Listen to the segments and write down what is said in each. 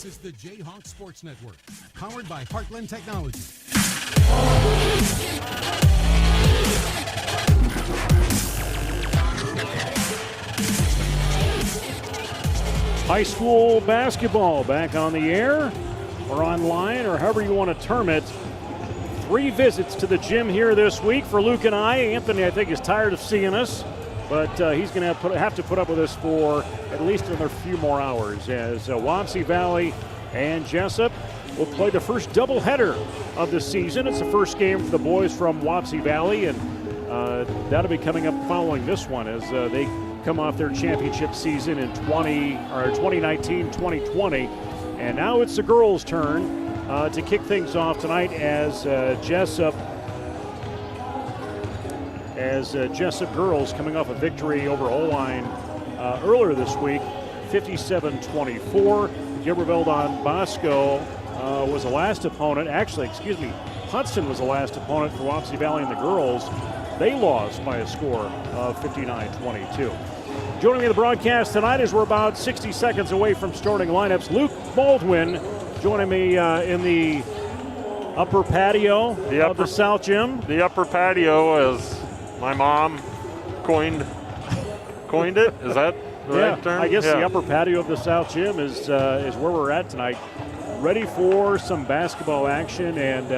This is the Jayhawk Sports Network, powered by Heartland Technology. High school basketball back on the air or online or however you want to term it. 3 visits to the gym here this week for Luke and I. Anthony, I think, is tired of seeing us, but he's going to have to put up with us for at least another few more hours as Wapsie Valley and Jesup will play the first doubleheader of the season. It's the first game for the boys from Wapsie Valley, and that'll be coming up following this one as they come off their championship season in 2019-2020. And now it's the girls' turn to kick things off tonight as Jesup girls coming off a victory over Oline earlier this week, 57-24. Gilbertville Don Bosco was the last opponent. Hudson was the last opponent for Wapsie Valley and the girls. They lost by a score of 59-22. Joining me in the broadcast tonight as we're about 60 seconds away from starting lineups, Luke Baldwin joining me in the upper patio of the South Gym. The upper patio, as my mom coined it. Is that the right term? I guess the upper patio of the South Gym is where we're at tonight. Ready for some basketball action, and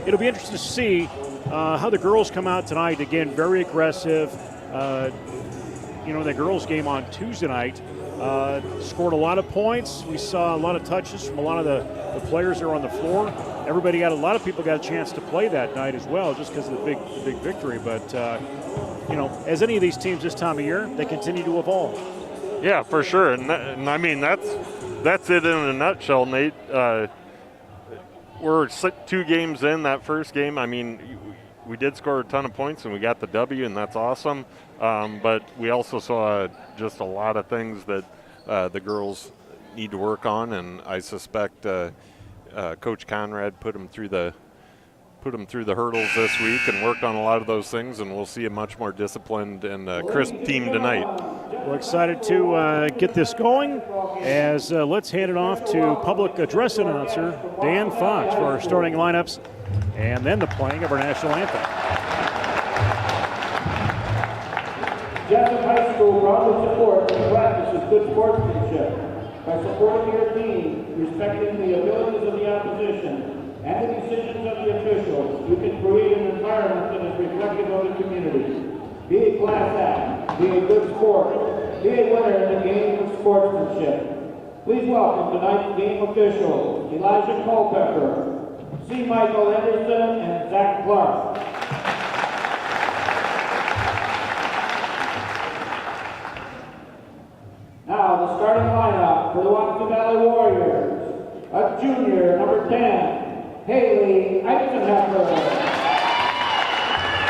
it'll be interesting to see how the girls come out tonight. Again, very aggressive. The girls' game on Tuesday night scored a lot of points. We saw a lot of touches from a lot of the players that are on the floor. A lot of people got a chance to play that night as well, just because of the big victory. But as any of these teams this time of year, they continue to evolve. Yeah, for sure, and I mean that's it in a nutshell, Nate. We're 2 games in that first game. I mean, we did score a ton of points and we got the W, and that's awesome. But we also saw just a lot of things that the girls need to work on, and I suspect Coach Conrad put them through the hurdles this week and worked on a lot of those things, and we'll see a much more disciplined and crisp team tonight. We're excited to get this going as let's hand it off to public address announcer Dan Fox for our starting lineups and then the playing of our national anthem. Jesup High School proudly supports and practices good sportsmanship by supporting your team, respecting the abilities of the opposition and the decisions of the officials. You can create an environment that is reflective of the community. Be a class act, be a good sport, be a winner in the game of sportsmanship. Please welcome tonight's game officials, Elijah Culpepper, C. Michael Anderson, and Zach Clark. Now, the starting lineup for the Wapsie Valley Warriors. A junior, number 10, Haley Eisenhower.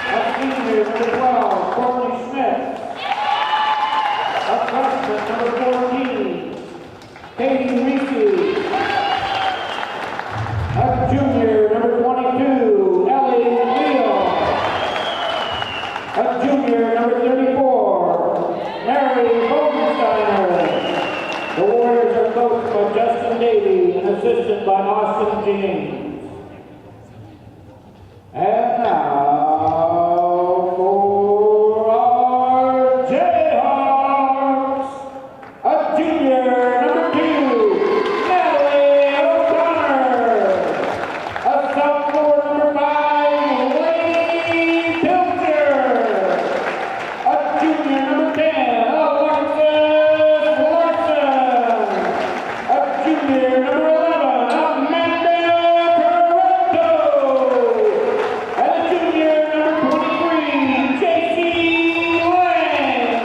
A senior, number 12, Courtney Smith. A freshman, number 14, Katie Reese. A junior, number 22, Ellie Leo. A junior, number 34, Mary Bogensteiner. The Warriors are coached by Justin Davey and assisted by Austin James. And now for our Jayhawks, a junior, number 2, Natalie O'Connor. A sophomore, number 5, Lady Pilcher. A junior, number 10, Alexis Larson. A junior, number 11, Amanda Corretto. And a junior, number 23, J.C. Lang.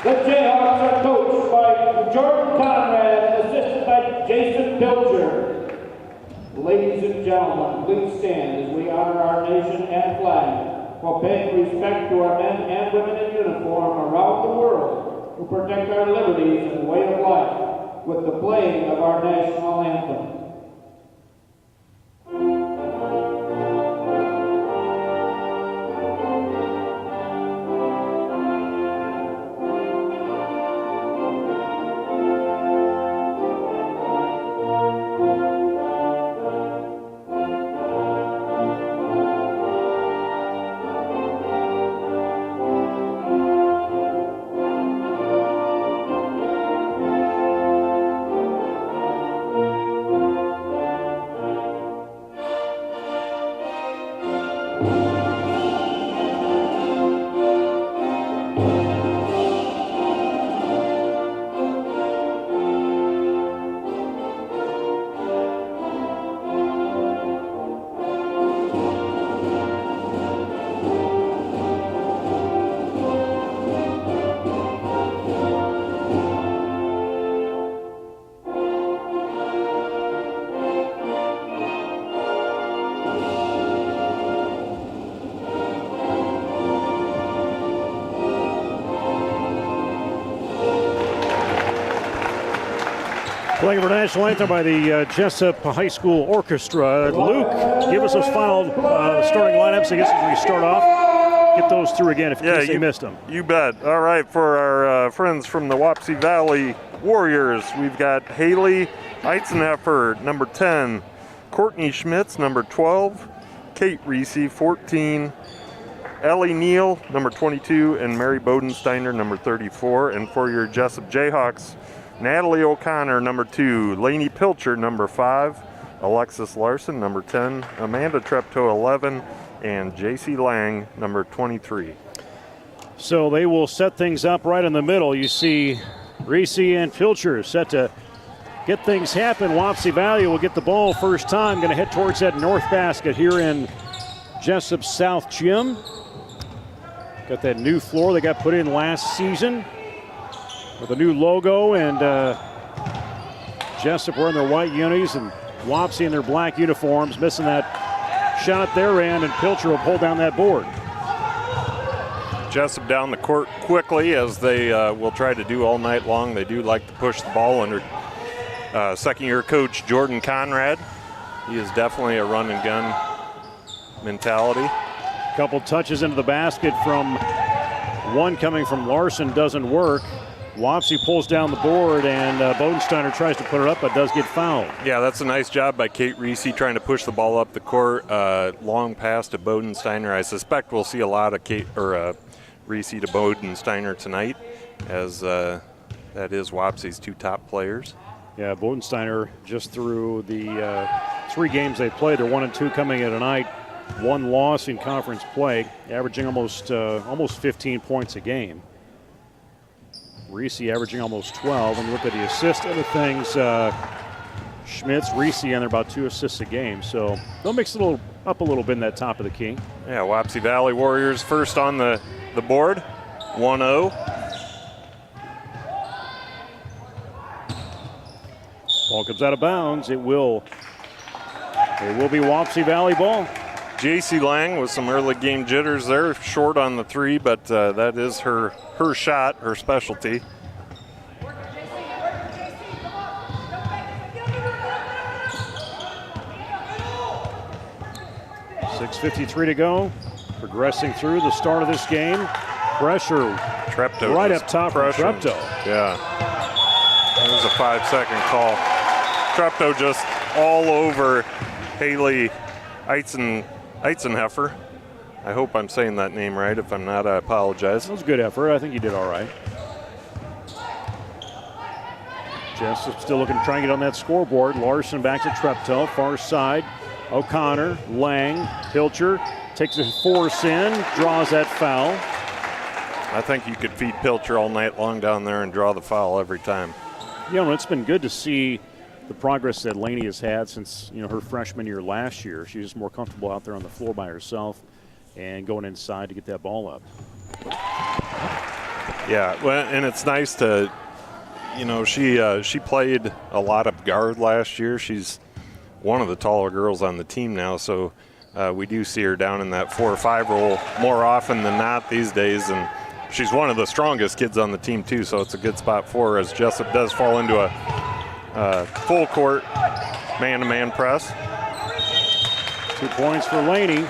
The Jayhawks are coached by Jordan Conrad and assisted by Jason Pilcher. Ladies and gentlemen, please stand as we honor our nation and flag while paying respect to our men and women in uniform around the world who protect our liberties and way of life with the playing of our national anthem. Playing for national anthem by the Jesup High School Orchestra. Luke, give us those final starting lineups, I guess, as we start off. Get those through again if you missed them. You bet. All right, for our friends from the Wapsie Valley Warriors, we've got Haley Eitzenheffer, number 10, Courtney Schmitz, number 12, Kate Reese, 14, Ellie Neal, number 22, and Mary Bodensteiner, number 34. And for your Jesup Jayhawks, Natalie O'Connor, number 2, Lainey Pilcher, number 5, Alexis Larson, number 10, Amanda Treptow, 11, and JC Lang, number 23. So they will set things up right in the middle. You see Reese and Pilcher set to get things happen. Wapsie Valley will get the ball first time. Going to head towards that north basket here in Jesup South Gym. Got that new floor they got put in last season with a new logo, and Jesup wearing their white unis and Wapsie in their black uniforms, missing that shot at their end, and Pilcher will pull down that board. Jesup down the court quickly, as they will try to do all night long. They do like to push the ball under second-year coach Jordan Conrad. He is definitely a run and gun mentality. Couple touches into the basket from one coming from Larson, doesn't work. Wapsie pulls down the board, and Bodensteiner tries to put it up, but does get fouled. Yeah, that's a nice job by Kate Reese trying to push the ball up the court. Long pass to Bodensteiner. I suspect we'll see a lot of Reese to Bodensteiner tonight, as that is Wapsie's two top players. Yeah, Bodensteiner just through the 3 games they played. They're 1-2 coming in tonight. 1 loss in conference play, averaging almost 15 points a game. Reese averaging almost 12. And look at the assist end of things. Schmitz, Reese, and they're about 2 assists a game. So they'll mix it up a little bit in that top of the key. Yeah, Wapsie Valley Warriors first on the board, 1-0. Ball comes out of bounds. It will be Wapsie Valley ball. JC Lang with some early game jitters there, short on the 3, but that is her shot, her specialty. .6:53 to go. Progressing through the start of this game. Pressure Treptow right up top from Treptow. Yeah. It was a 5-second call. Treptow just all over Haley Eitzenheffer. I hope I'm saying that name right. If I'm not, I apologize. That was a good effort. I think you did all right. Jesup still looking to try and get on that scoreboard. Larson back to Treptow, far side. O'Connor, Lang, Pilcher takes a force in, draws that foul. I think you could feed Pilcher all night long down there and draw the foul every time. You know, it's been good to see the progress that Laney has had since, her freshman year last year. She's just more comfortable out there on the floor by herself and going inside to get that ball up. Yeah, well, and it's nice to, she played a lot of guard last year. She's one of the taller girls on the team now, so we do see her down in that 4 or 5 role more often than not these days, and she's one of the strongest kids on the team too, so it's a good spot for her, as Jesup does fall into a full court man-to-man press. 2 points for Laney.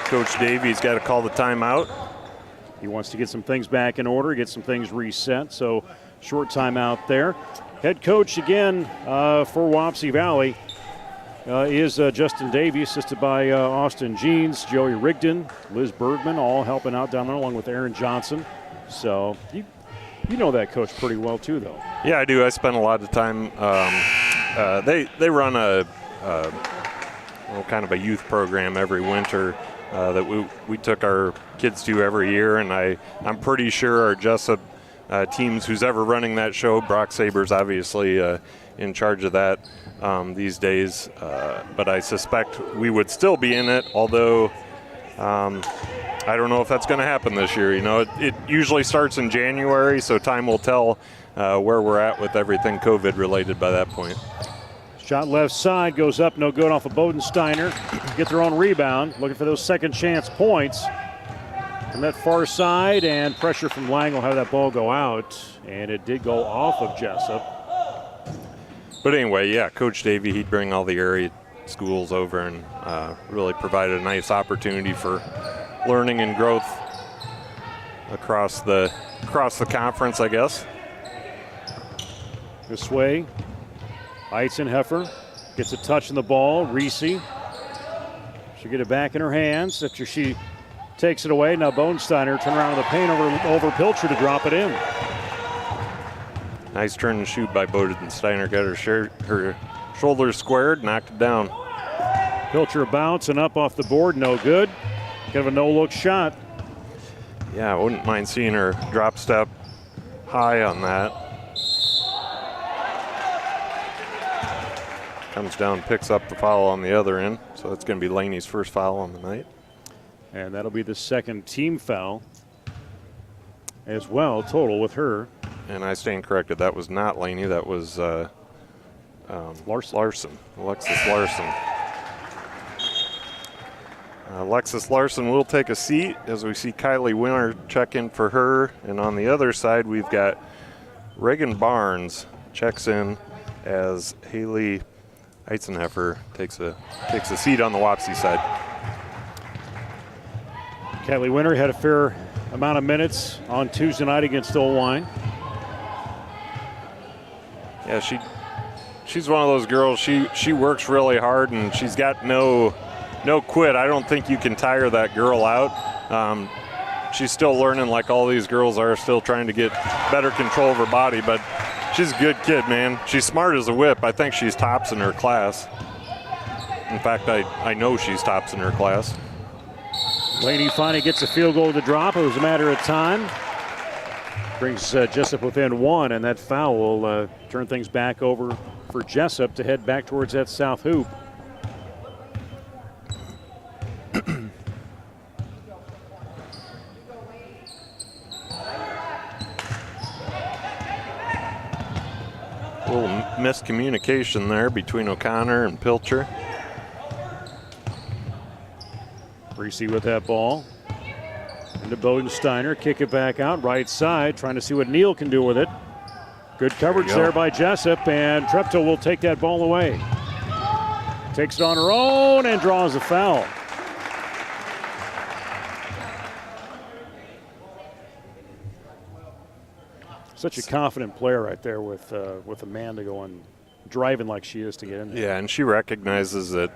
Coach Davies got to call the timeout. He wants to get some things back in order, get some things reset, so short timeout there. Head coach again for Wapsie Valley is Justin Davies, assisted by Austin Jeans, Joey Rigdon, Liz Bergman, all helping out down there along with Aaron Johnson. So you know that coach pretty well too, though. Yeah, I do. I spent a lot of time. They run a kind of a youth program every winter that we took our kids to every year, and I'm pretty sure our Jesup teams, who's ever running that show, Brock Saber's obviously in charge of that these days, but I suspect we would still be in it, although I don't know if that's going to happen this year. It usually starts in January, so time will tell where we're at with everything COVID related by that point. Shot left side, goes up, no good off of Bodensteiner. Get their own rebound, looking for those second chance points. From that far side, and pressure from Lang will have that ball go out, and it did go off of Jesup. But anyway, yeah, Coach Davey, he'd bring all the area schools over and really provided a nice opportunity for learning and growth across the conference, I guess. This way, Eisenhofer gets a touch on the ball. Reese, she'll get it back in her hands after she takes it away. Now Bonesteiner turn around in the paint over Pilcher to drop it in. Nice turn and shoot by Bodensteiner. Got her shoulders squared, knocked it down. Pilcher bouncing up off the board, no good. Kind of a no-look shot. Yeah, I wouldn't mind seeing her drop step high on that. Comes down, picks up the foul on the other end. So that's going to be Laney's first foul on the night. And that'll be the second team foul as well, total with her. And I stand corrected. That was not Laney. That was Larson. Alexis Larson. Alexis Larson will take a seat as we see Kylie Winter check in for her. And on the other side, we've got Reagan Barnes checks in as Haley Eisenhofer takes a seat on the Wapsie side. Kylie Winter had a fair amount of minutes on Tuesday night against Oline. Yeah, she's one of those girls. She works really hard and she's got no quit. I don't think you can tire that girl out. She's still learning like all these girls are, still trying to get better control of her body, but she's a good kid, man. She's smart as a whip. I think she's tops in her class. In fact, I know she's tops in her class. Laney finally gets a field goal to drop. It was a matter of time. Brings Jesup within one, and that foul will turn things back over for Jesup to head back towards that south hoop. A little miscommunication there between O'Connor and Pilcher. Reese with that ball. Into Bodensteiner, kick it back out, right side, trying to see what Neal can do with it. Good coverage there by Jesup, and Treptow will take that ball away. Takes it on her own and draws a foul. Such a confident player right there with Amanda going driving like she is to get in there. Yeah, and she recognizes that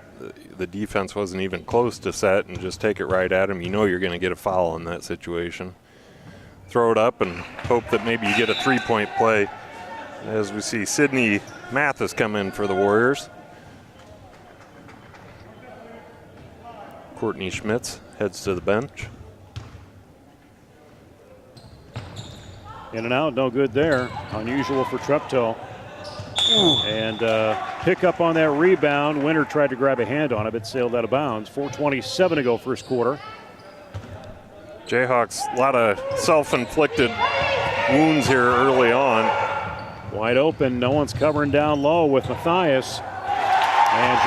the defense wasn't even close to set and just take it right at him. You know you're going to get a foul in that situation. Throw it up and hope that maybe you get a three-point play. As we see Sydney Mathis come in for the Warriors. Courtney Schmitz heads to the bench. In and out, no good there. Unusual for Treptow. And pick up on that rebound. Winter tried to grab a hand on it, but sailed out of bounds. 4:27 to go first quarter. Jayhawks, a lot of self-inflicted wounds here early on. Wide open, no one's covering down low with Matthias. And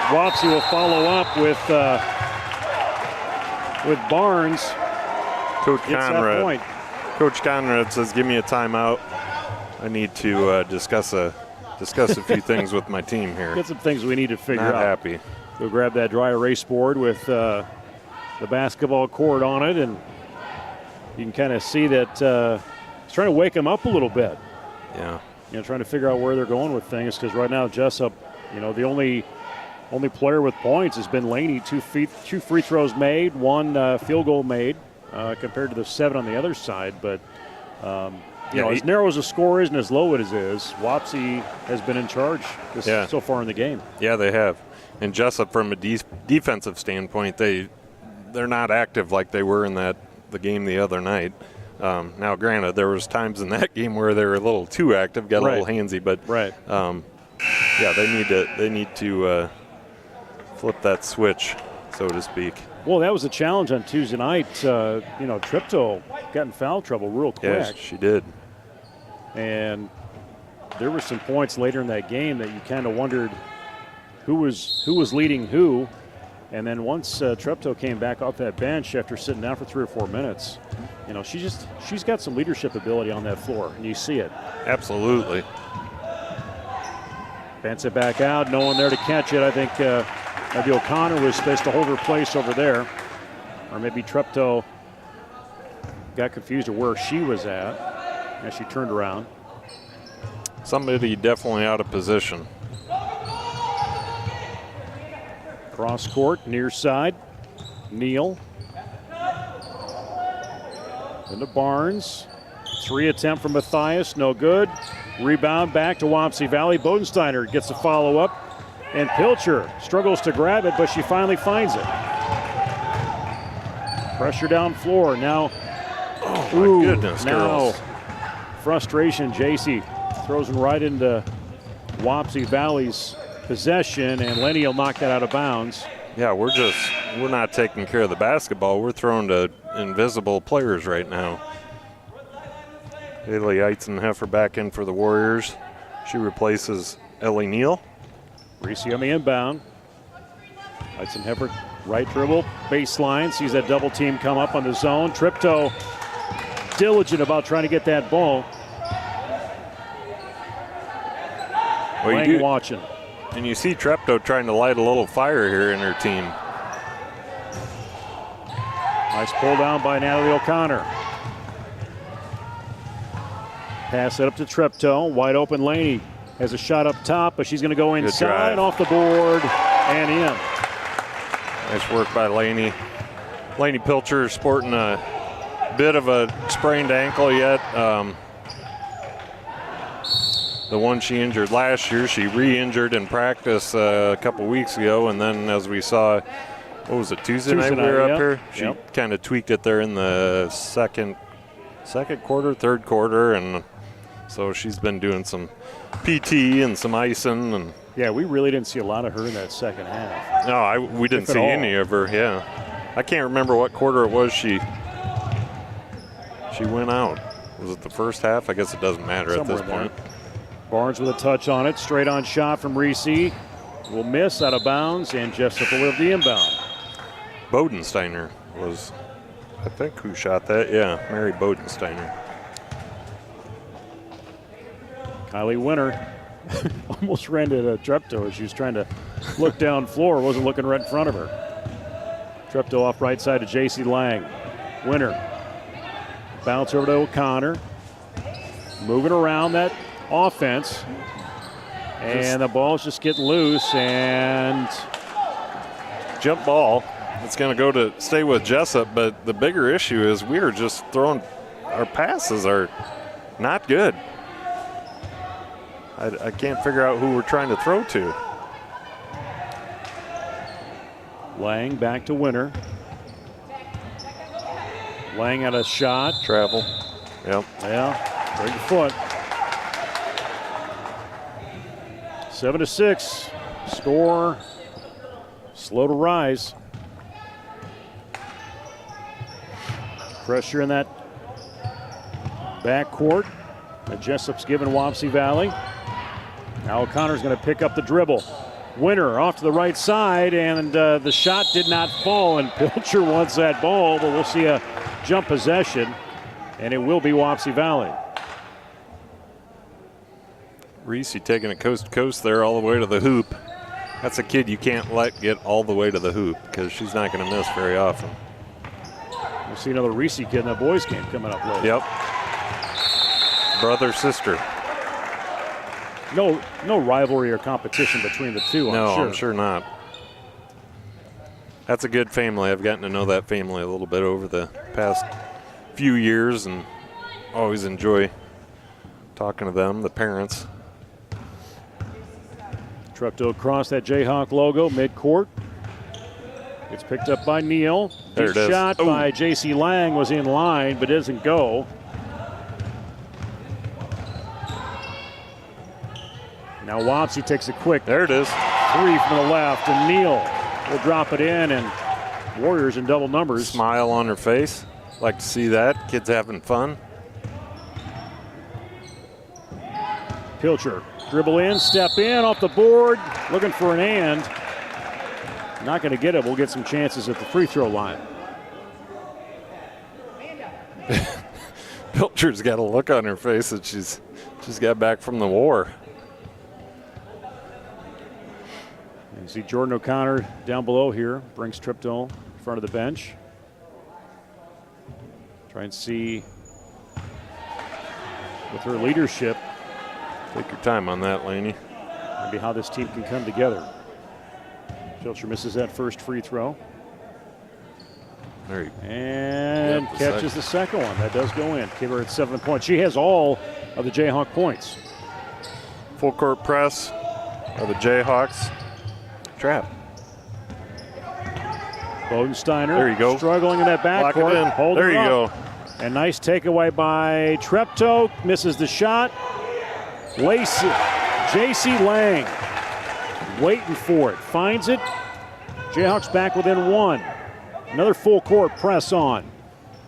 Wapsie will follow up with Barnes. Coach Conrad says, "Give me a timeout. I need to discuss a few things with my team here." Get some things we need to figure out. Not happy. Go grab that dry erase board with the basketball court on it, and you can kind of see that he's trying to wake them up a little bit. Yeah. Trying to figure out where they're going with things, because right now Jesup, the only player with points has been Laney. Two free throws made, one field goal made, compared to the 7 on the other side. But as narrow as the score is and as low as it is, Wapsie has been in charge so far in the game. Yeah, they have. And Jesup, from a defensive standpoint, they're not active like they were in the game the other night. Now, granted, there was times in that game where they were a little too active, got a little handsy, but they need to flip that switch, so to speak. Well, that was a challenge on Tuesday night. Treptow got in foul trouble real quick. Yes, she did. And there were some points later in that game that you kind of wondered who was leading who. And then once Treptow came back off that bench after sitting down for 3 or 4 minutes, she's got some leadership ability on that floor, and you see it. Absolutely. Bents it back out. No one there to catch it. I think maybe O'Connor was supposed to hold her place over there. Or maybe Treptow got confused of where she was at as she turned around. Somebody definitely out of position. Cross court, near side. Neal. Into Barnes. 3 attempt from Matthias, no good. Rebound back to Wapsie Valley. Bodensteiner gets a follow-up. And Pilcher struggles to grab it, but she finally finds it. Pressure down floor. Now, oh my goodness, now girls. Frustration. JC throws him right into Wapsie Valley's possession, and Lenny will knock that out of bounds. Yeah, we're not taking care of the basketball. We're throwing to invisible players right now. Haley Eitzenheffer back in for the Warriors. She replaces Ellie Neal. Reese on the inbound. Eitzenheffer right dribble, baseline, sees that double team come up on the zone. Tripto diligent about trying to get that ball. Well, Lang watching. And you see Treptow trying to light a little fire here in her team. Nice pull down by Natalie O'Connor. Pass it up to Treptow. Wide open Laney has a shot up top, but she's going to go inside, off the board, and in. Nice work by Laney. Laney Pilcher sporting a bit of a sprained ankle yet. The one she injured last year, she re-injured in practice a couple weeks ago, and then as we saw, what was it, Tuesday night we were up here? She kind of tweaked it there in the second quarter, third quarter, and so she's been doing some PT and some icing. And yeah, we really didn't see a lot of her in that second half. No, we didn't see any of her, yeah. I can't remember what quarter it was she went out. Was it the first half? I guess it doesn't matter at this point. Barnes with a touch on it. Straight on shot from Reese. Will miss out of bounds, and Jesup will have the inbound. Bodensteiner was, I think, who shot that. Yeah, Mary Bodensteiner. Kylie Winter almost ran into Treptow as she was trying to look down floor. Wasn't looking right in front of her. Treptow off right side to J.C. Lang. Winter. Bounce over to O'Connor. Moving around that offense. And the ball's just getting loose, and jump ball. It's going to go to stay with Jesup, but the bigger issue is we are just throwing, our passes are not good. I can't figure out who we're trying to throw to. Lang back to Winter. Lang at a shot. Travel. Yep. Yeah, break your foot. 7-6. Score slow to rise. Pressure in that backcourt. Jesup's given Wapsie Valley. Now O'Connor's going to pick up the dribble. Winter off to the right side, and the shot did not fall, and Pilcher wants that ball, but we'll see a jump possession, and it will be Wapsie Valley. Reese taking it coast to coast there all the way to the hoop. That's a kid you can't let get all the way to the hoop because she's not going to miss very often. We'll see another Reese kid in that boys game coming up later. Yep. Brother, sister. No rivalry or competition between the two, I'm sure not. That's a good family. I've gotten to know that family a little bit over the past few years and always enjoy talking to them, the parents. Treptow across that Jayhawk logo, midcourt. It's picked up by Neal. There it is. Shot by J.C. Lang was in line, but doesn't go. Now Wapsie takes a quick. There it is. Three from the left, and Neal will drop it in, and Warriors in double numbers. Smile on her face. Like to see that. Kids having fun. Pilcher, dribble in, step in, off the board, looking for an and. Not going to get it. We'll get some chances at the free throw line. Pilcher's got a look on her face that she's got back from the war. You see Jordan O'Connor down below here, brings Tripto in front of the bench. Try and see with her leadership. Take your time on that, Laney. Maybe how this team can come together. Pilcher misses that first free throw. And catches the second one. That does go in. Keep her at 7 points. She has all of the Jayhawk points. Full court press of the Jayhawks. Trap. Bodensteiner. There you go. Struggling in that backcourt. There you go. And nice takeaway by Treptow. Misses the shot. J.C. Lang waiting for it. Finds it. Jayhawks back within 1. Another full court press on.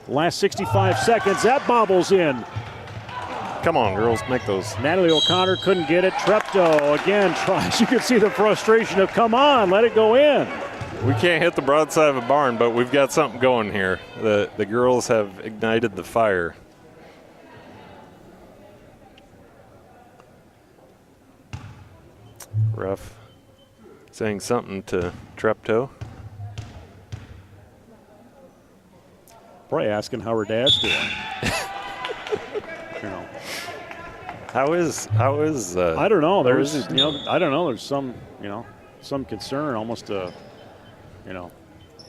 Last 65 seconds. That bobbles in. Come on, girls. Make those. Natalie O'Connor couldn't get it. Treptow again tries. You can see the frustration of, come on, let it go in. We can't hit the broadside of a barn, but we've got something going here. The girls have ignited the fire. Ref saying something to Treptow. Probably asking how her dad's doing. You know. How is I don't know. There's I don't know. There's some concern, almost a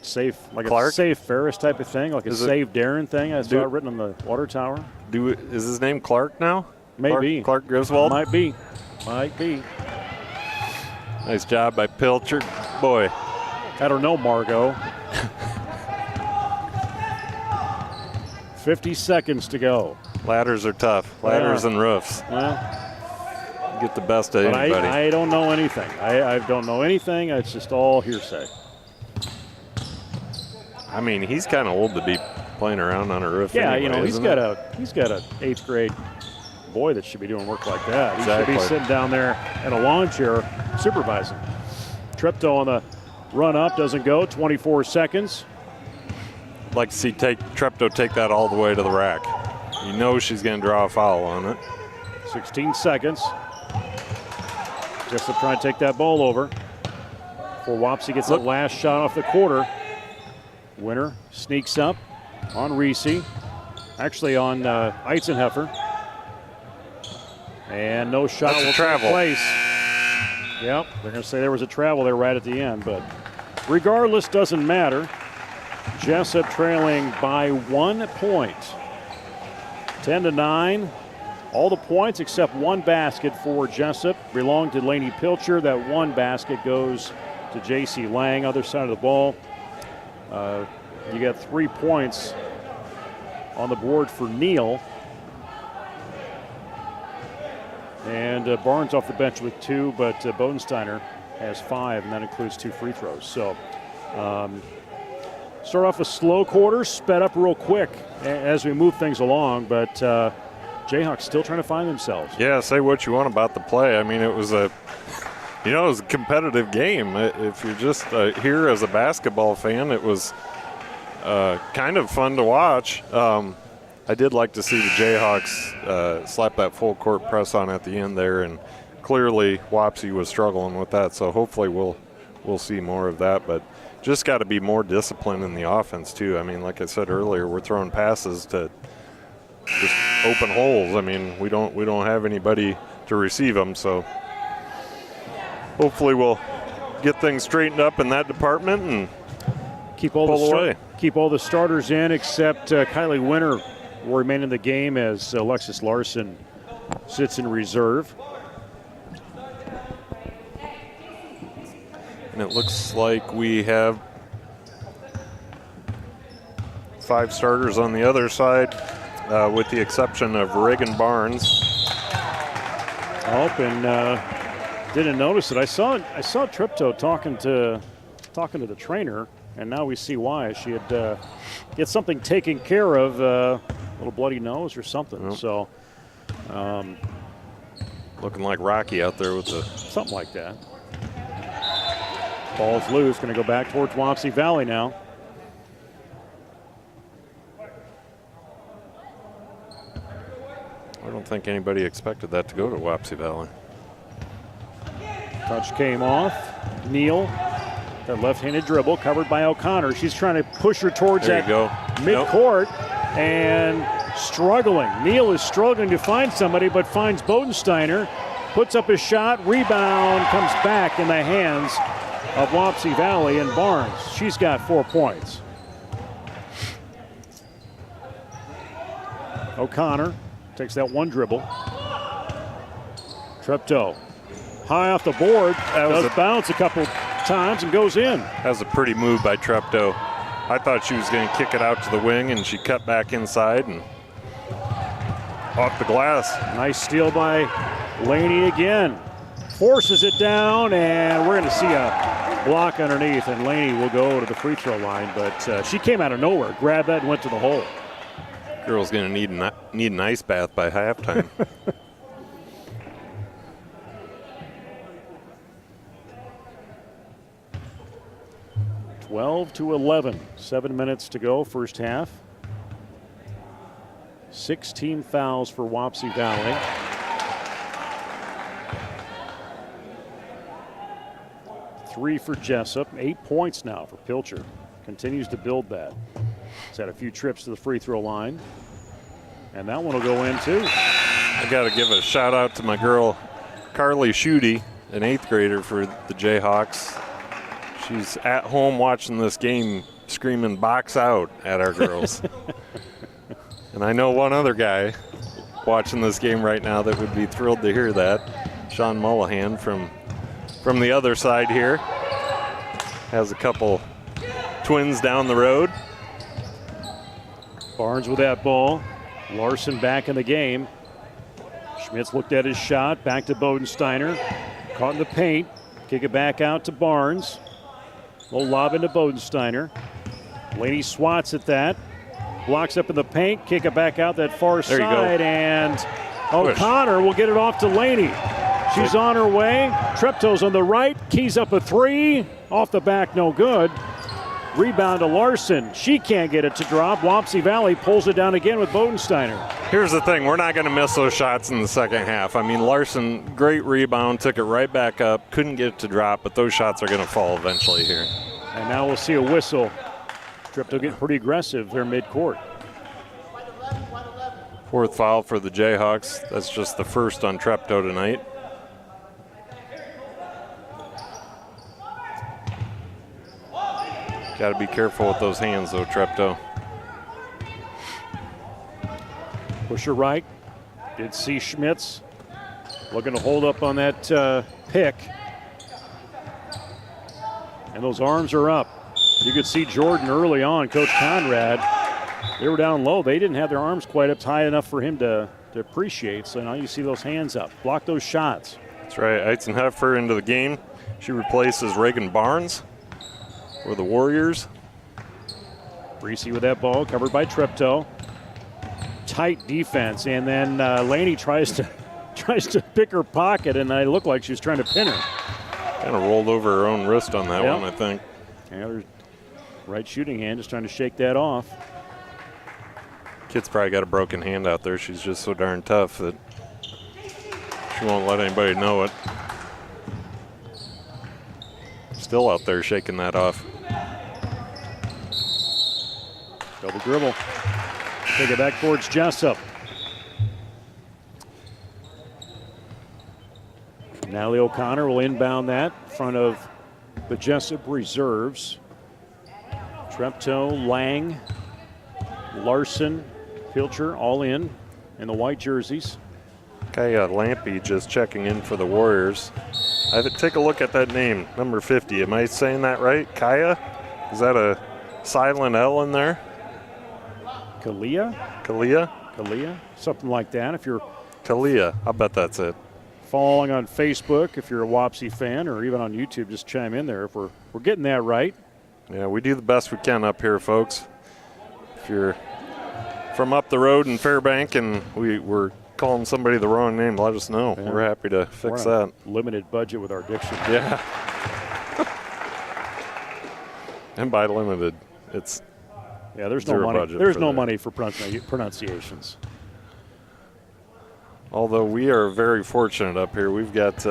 safe, like Clark? a safe Ferris type of thing, like a save Darren thing. I saw it written on the water tower. Is his name Clark now? Maybe. Clark Griswold? Might be. Nice job by Pilcher. Boy. I don't know, Margot. 50 seconds to go. Ladders are tough. Ladders and roofs. Well, get the best of anybody. I don't know anything. I don't know anything. It's just all hearsay. I mean, he's kind of old to be playing around on a roof. Yeah, anyway, he's got a 8th grade boy that should be doing work like that. Exactly. He should be sitting down there in a lawn chair supervising. Treptow on the run up, doesn't go. 24 seconds. I'd like to see Treptow take that all the way to the rack. You know she's going to draw a foul on it. 16 seconds. Jesup trying to take that ball over. Before Wapsie gets the last shot off the quarter. Winner sneaks up on Reese. Actually on Eitzenheffer. And no shot will take place. Yep, they're going to say there was a travel there right at the end. But regardless, doesn't matter. Jesup trailing by 1 point. 10-9. All the points except one basket for Jesup belong to Lainey Pilcher. That one basket goes to J.C. Lang, other side of the ball. You got 3 points on the board for Neal. And Barnes off the bench with 2, but Bodensteiner has 5, and that includes 2 free throws. So start off a slow quarter, sped up real quick as we move things along, but Jayhawks still trying to find themselves. Yeah, say what you want about the play. I mean, it was a competitive game. If you're just here as a basketball fan, it was kind of fun to watch. I did like to see the Jayhawks slap that full court press on at the end there, and clearly Wapsie was struggling with that. So hopefully we'll see more of that. But just got to be more disciplined in the offense too. I mean, like I said earlier, we're throwing passes to just open holes. I mean, we don't have anybody to receive them. So hopefully we'll get things straightened up in that department and keep all the starters in except Kylie Winter will remain in the game as Alexis Larson sits in reserve. And it looks like we have 5 starters on the other side, with the exception of Reagan Barnes. Didn't notice it. I saw Triptow talking to the trainer, and now we see why. She had get something taken care of, a little bloody nose or something. Yep. So, looking like Rocky out there with something like that. Ball's loose, going to go back towards Wapsie Valley now. I don't think anybody expected that to go to Wapsie Valley. Touch came off. Neal, that left-handed dribble covered by O'Connor. She's trying to push her towards that midcourt and struggling. Neal is struggling to find somebody, but finds Bodensteiner, puts up a shot, rebound, comes back in the hands of Wapsie Valley and Barnes. She's got 4 points. O'Connor takes that one dribble. Treptow high off the board, does bounce a couple times and goes in. That was a pretty move by Treptow. I thought she was going to kick it out to the wing, and she cut back inside and off the glass. Nice steal by Laney again. Forces it down, and we're going to see a block underneath, and Laney will go to the free throw line, but she came out of nowhere, grabbed that and went to the hole. Girl's going to need an ice bath by halftime. 12-11, 7 minutes to go, first half. 16 fouls for Wapsie Valley. Three for Jesup, 8 points now for Pilcher. Continues to build that. He's had a few trips to the free throw line. And that one will go in too. I got to give a shout out to my girl, Carly Schutte, an 8th grader for the Jayhawks. She's at home watching this game screaming box out at our girls. And I know one other guy watching this game right now that would be thrilled to hear that. Sean Mullahan from the other side here. Has a couple twins down the road. Barnes with that ball. Larson back in the game. Schmitz looked at his shot. Back to Bodensteiner. Caught in the paint. Kick it back out to Barnes. Low lob into Bodensteiner. Laney swats at that. Blocks up in the paint. Kick it back out that far side. And O'Connor will get it off to Laney. She's on her way. Treptow's on the right. Keys up a three. Off the back, no good. Rebound to Larson. She can't get it to drop. Wapsie Valley pulls it down again with Bodensteiner. Here's the thing. We're not going to miss those shots in the second half. I mean, Larson, great rebound, took it right back up. Couldn't get it to drop, but those shots are going to fall eventually here. And now we'll see a whistle. Treptow getting pretty aggressive there midcourt. 4th foul for the Jayhawks. That's just the first on Treptow tonight. Got to be careful with those hands, though, Treptow. Pusher right. Did see Schmitz looking to hold up on that pick. And those arms are up. You could see Jordan early on, Coach Conrad. They were down low. They didn't have their arms quite up high enough for him to appreciate. So now you see those hands up. Block those shots. That's right. Eitzenheffer into the game. She replaces Reagan Barnes for the Warriors. Breesy with that ball, covered by Treptow. Tight defense, and then Laney tries to pick her pocket, and it looked like she was trying to pin her. Kind of rolled over her own wrist on that one, I think. Yeah, her right shooting hand just trying to shake that off. Kid's probably got a broken hand out there. She's just so darn tough that she won't let anybody know it. Still out there shaking that off. Double dribble. Take it back towards Jesup. Natalie O'Connor will inbound that in front of the Jesup reserves. Treptow, Lang, Larson, Pilcher all in the white jerseys. Kaya Lampy just checking in for the Warriors. Take a look at that name, number 50. Am I saying that right? Kaya? Is that a silent L in there? Kalia, something like that. If you're Kalia, I bet that's it. Following on Facebook, if you're a Wapsie fan, or even on YouTube, just chime in there if we're getting that right. Yeah, we do the best we can up here, folks. If you're from up the road in Fairbank and we're calling somebody the wrong name, let us know. Yeah. We're happy to fix that. Limited budget with our diction. Yeah. And by limited, it's there's no money. There's no money for pronunciations. Although we are very fortunate up here. We've got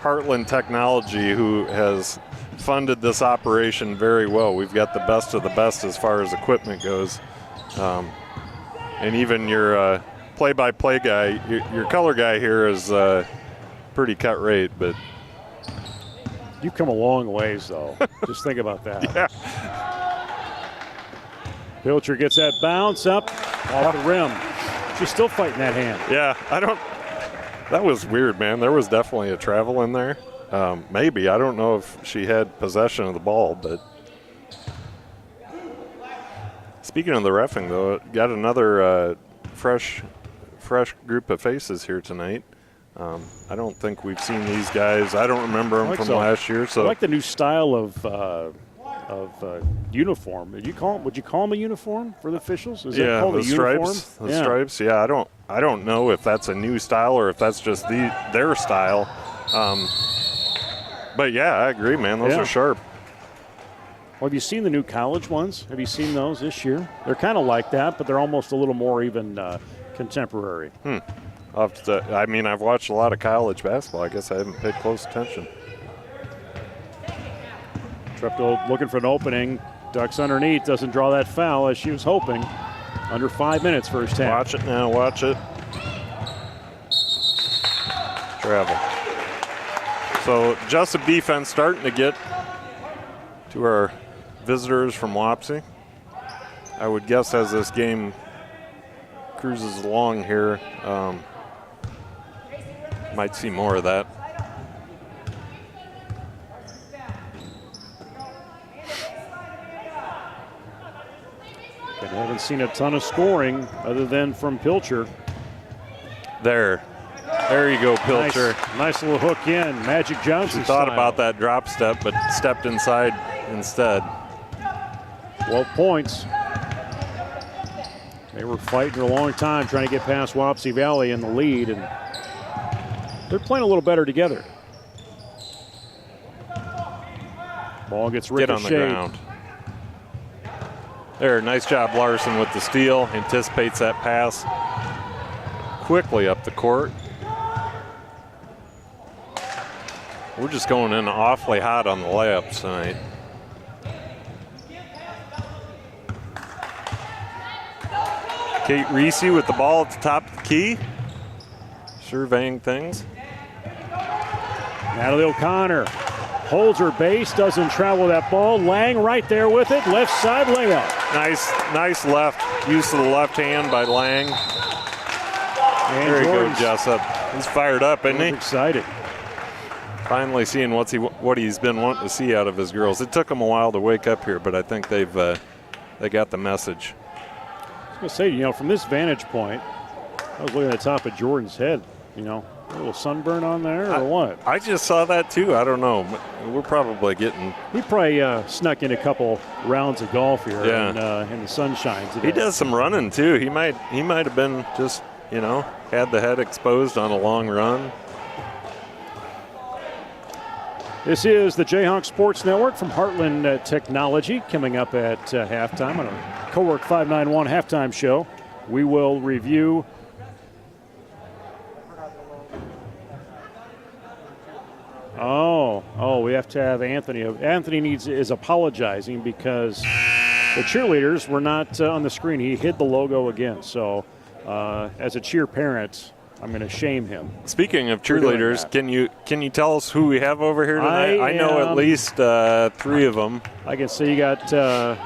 Heartland Technology, who has funded this operation very well. We've got the best of the best as far as equipment goes. And even your play-by-play guy, your color guy here is pretty cut rate, but You've come a long ways, though. Just think about that. yeah. Pilcher gets that bounce up off the rim. She's still fighting that hand. Yeah, that was weird, man. There was definitely a travel in there. Maybe. I don't know if she had possession of the ball, but speaking of the reffing, though, got another fresh group of faces here tonight. I don't think we've seen these guys. I don't remember them from last year. So I like the new style of uniform. Would you call them a uniform for the officials? Is that called the a stripes. uniform? The stripes. Yeah, I don't know if that's a new style or if that's just their style. But yeah, I agree, man. Those are sharp. Well, have you seen the new college ones? Have you seen those this year? They're kind of like that, but they're almost a little more even contemporary. I've watched a lot of college basketball. I guess I haven't paid close attention. Treptow looking for an opening. Ducks underneath. Doesn't draw that foul as she was hoping. Under 5 minutes first half. Watch it now. Watch it. Travel. So Jesup defense starting to get to our visitors from Wapsie. I would guess as this game cruises along here, might see more of that. I haven't seen a ton of scoring other than from Pilcher. There you go, Pilcher. Nice little hook in, Magic Johnson She thought style. about that drop step, but stepped inside instead. 12 points. They were fighting a long time trying to get past Wapsie Valley in the lead, and they're playing a little better together. Ball gets ricocheted. Get on the ground. There, nice job, Larson, with the steal. Anticipates that pass quickly up the court. We're just going in awfully hot on the layups tonight. Kate Reese with the ball at the top of the key, surveying things. Natalie O'Connor holds her base, doesn't travel that ball. Lang right there with it, left side layup. Nice left use of the left hand by Lang. And there you go, Jordan's Jesup. He's fired up, isn't he? excited. Finally seeing what he's been wanting to see out of his girls. It took them a while to wake up here, but I think they got the message. I was going to say, from this vantage point, I was looking at the top of Jordan's head, a little sunburn on there or what? I just saw that too. I don't know. We're probably getting. He probably snuck in a couple rounds of golf here in the sunshine today. He does some running too. He might have been just, had the head exposed on a long run. This is the Jayhawk Sports Network from Heartland Technology, coming up at halftime on our Cowork 591 halftime show. We will review we have to have Anthony. Anthony is apologizing because the cheerleaders were not on the screen. He hid the logo again. So as a cheer parent, I'm going to shame him. Speaking of cheerleaders, can you tell us who we have over here tonight? I know at least 3 of them. I can see you got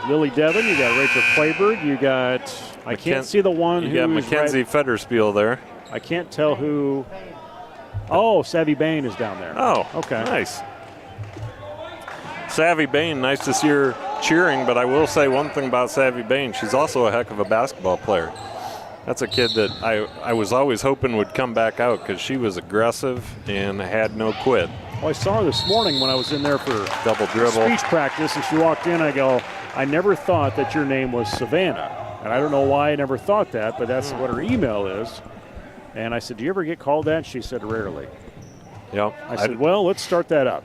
Lily Devon, you got Rachel Clayburg, you got I can't see the one who got Mackenzie Federspiel there. I can't tell who. Oh, Savvy Bain is down there. Oh, okay, nice. Savvy Bain, nice to see her cheering. But I will say one thing about Savvy Bain: she's also a heck of a basketball player. That's a kid that I was always hoping would come back out because she was aggressive and had no quit. Well, I saw her this morning when I was in there for double dribble speech practice, and she walked in. I go, I never thought that your name was Savannah. And I don't know why I never thought that, but that's what her email is. And I said, do you ever get called that? She said, rarely. Yep. I said, well, let's start that up.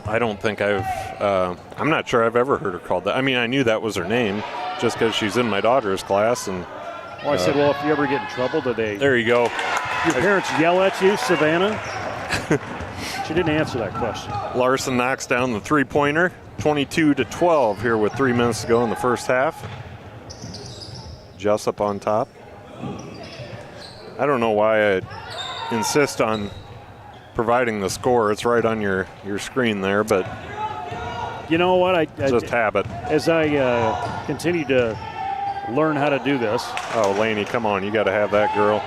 I don't think I'm not sure I've ever heard her called that. I mean, I knew that was her name just because she's in my daughter's class. And I said, well, if you ever get in trouble, do they? There you go. Your parents yell at you, Savannah? She didn't answer that question. Larson knocks down the three-pointer, 22-12 here with 3 minutes to go in the first half. Jesup on top. I don't know why I insist on providing the score. It's right on your screen there, but you know what? I just habit. As I continue to learn how to do this. Oh, Laney, come on. You got to have that, girl.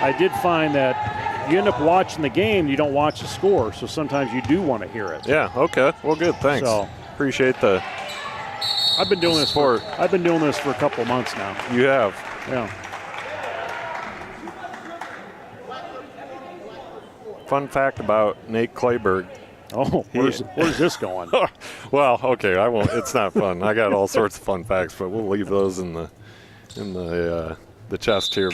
I did find that you end up watching the game, you don't watch the score, so sometimes you do want to hear it. Yeah, okay. Well, good. Thanks. So, appreciate the I've been doing support. I've been doing this for a couple of months now. You have. Yeah. Fun fact about Nate Clayberg. Oh, where's this going? Well, okay, I won't. It's not fun. I got all sorts of fun facts, but we'll leave those in the chest here.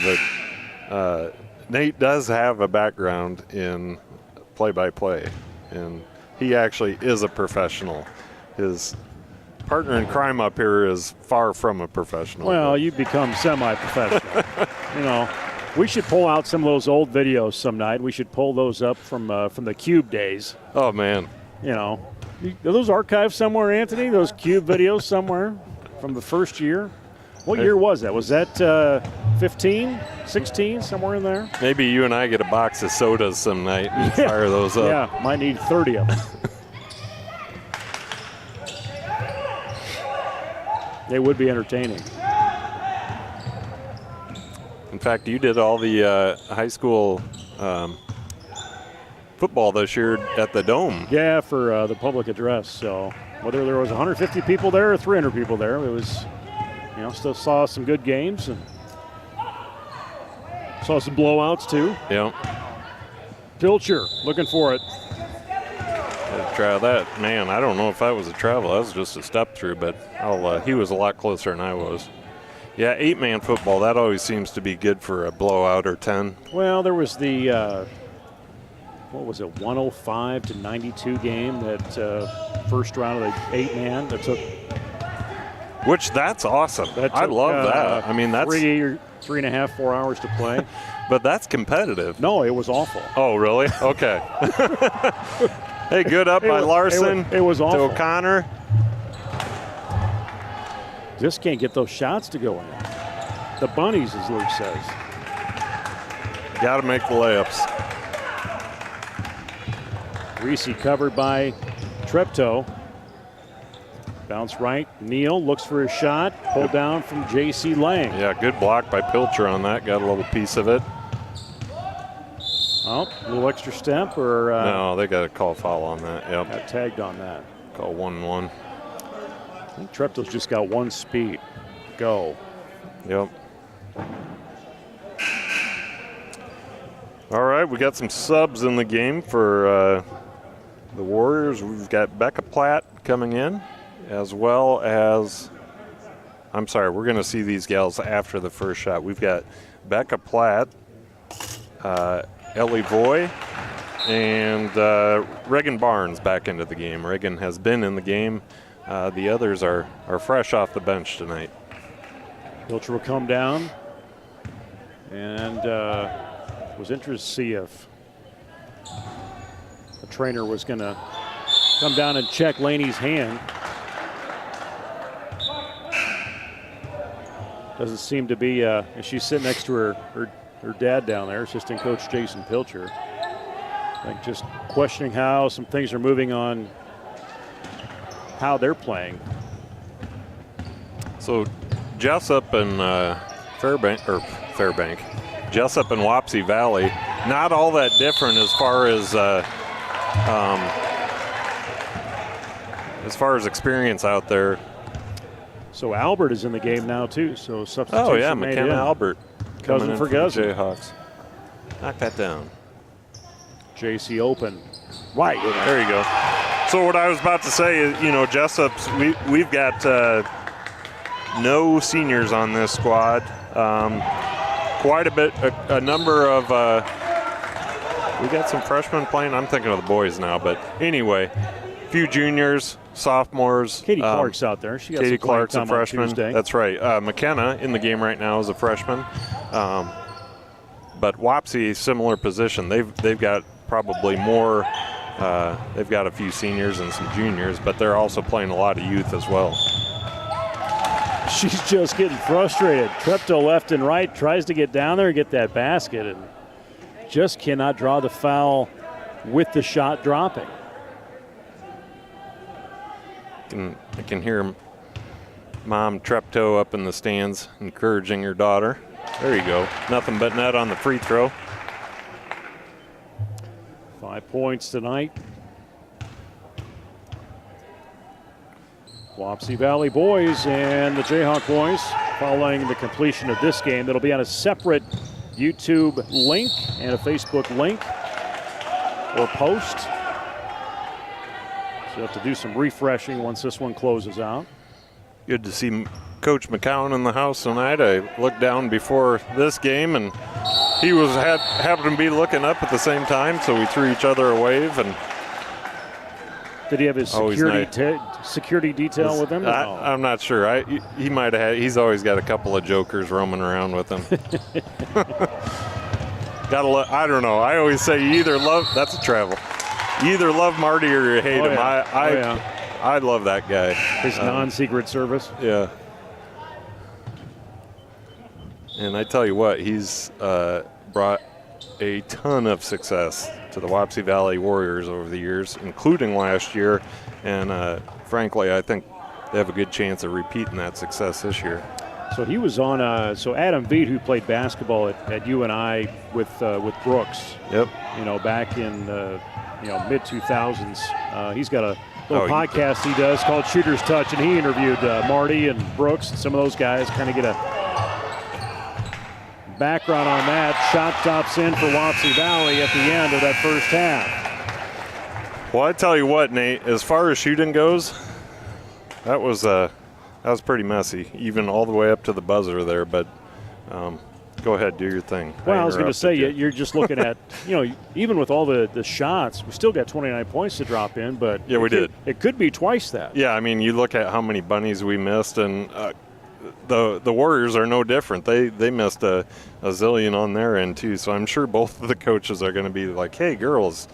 But Nate does have a background in play-by-play, and he actually is a professional. His partner in crime up here is far from a professional. Well, you become semi-professional. You know, we should pull out some of those old videos some night. We should pull those up from the Cube days. Oh, man. You know, are those archived somewhere, Anthony? Those Cube videos somewhere from the first year? What year was that? Was that 15, 16, somewhere in there? Maybe you and I get a box of sodas some night and fire those up. Yeah, might need 30 of them. They would be entertaining. In fact, you did all the high school football this year at the Dome. Yeah, for the public address. So whether there was 150 people there or 300 people there, it was, you know, still saw some good games and saw some blowouts too. Yeah. Pilcher looking for it. Try that. Man, I don't know if that was a travel. That was just a step through, but he was a lot closer than I was. Yeah, 8-man football, that always seems to be good for a blowout or 10. Well, there was the, what was it, 105-92 game, that first round of the 8-man that took. Which, that's awesome. I love that. I mean, that's 3.5, 4 hours to play. But that's competitive. No, it was awful. Oh, really? Okay. Hey, good up by Larson. It was awful. To O'Connor. Just can't get those shots to go in. The bunnies, as Luke says. Got to make the layups. Reese covered by Treptow. Bounce right. Neal looks for a shot. Pulled down from J.C. Lang. Yeah, good block by Pilcher on that. Got a little piece of it. Oh, a little extra step or? No, they got a call foul on that. Yep. Got tagged on that. Call 1-1. I think Treptow's just got one speed. Go. Yep. All right, we got some subs in the game for the Warriors. We've got Becca Platt coming in, as well as, I'm sorry, we're going to see these gals after the first shot. We've got Becca Platt, Ellie Voy, and Reagan Barnes back into the game. Reagan has been in the game. The others are fresh off the bench tonight. Pilcher will come down, and was interested to see if the trainer was going to come down and check Laney's hand. Doesn't seem to be, and she's sitting next to her dad down there, assistant coach Jason Pilcher. I think just questioning how some things are moving on, how they're playing. So Jesup and Fairbank, Jesup and Wapsie Valley, not all that different as far as experience out there. So Albert is in the game now too. So substitution. Oh yeah, made McKenna in. Albert. Cousin for cousin. Jayhawks. Knock that down. JC open. Right. There you go. So what I was about to say is, Jesup's, we've got no seniors on this squad. Quite a bit, a number of, we got some freshmen playing. I'm thinking of the boys now, but anyway, a few juniors, sophomores. Katie Clark's out there. She got Katie some playing Clark's a time on freshman. Tuesday. That's right. McKenna in the game right now is a freshman. But Wapsie, similar position. They've got probably more they've got a few seniors and some juniors, but they're also playing a lot of youth as well. She's just getting frustrated. Treptow left and right, tries to get down there and get that basket, and just cannot draw the foul with the shot dropping. I can hear Mom Treptow up in the stands encouraging her daughter. There you go. Nothing but net on the free throw. 5 points tonight. Wapsie Valley boys and the Jayhawk boys following the completion of this game. That'll be on a separate YouTube link and a Facebook link or post. So you have to do some refreshing once this one closes out. Good to see Coach McCown in the house tonight. I looked down before this game, and he happened to be looking up at the same time, so we threw each other a wave. And did he have his security detail with him? I'm not sure. He might have. He's always got a couple of jokers roaming around with him. I don't know. I always say you either love. That's a travel. You either love Marty or you hate him. I love that guy. His non-secret service. Yeah. And I tell you what, he's brought a ton of success to the Wapsie Valley Warriors over the years, including last year. And frankly, I think they have a good chance of repeating that success this year. So he was on. So Adam Veet, who played basketball at UNI with Brooks. Yep. Back in mid 2000s. He's got a little podcast he does called Shooter's Touch, and he interviewed Marty and Brooks and some of those guys. Kind of get a background on that. Shot stops in for Wapsie Valley at the end of that first half. Well, I tell you what, Nate. As far as shooting goes, that was pretty messy, even all the way up to the buzzer there. But go ahead, do your thing. Well, I was going to say, you're just looking at, even with all the shots, we still got 29 points to drop in. But yeah, we did. It could be twice that. Yeah, I mean, you look at how many bunnies we missed, and the Warriors are no different. They missed a zillion on their end too. So I'm sure both of the coaches are going to be like, hey, girls,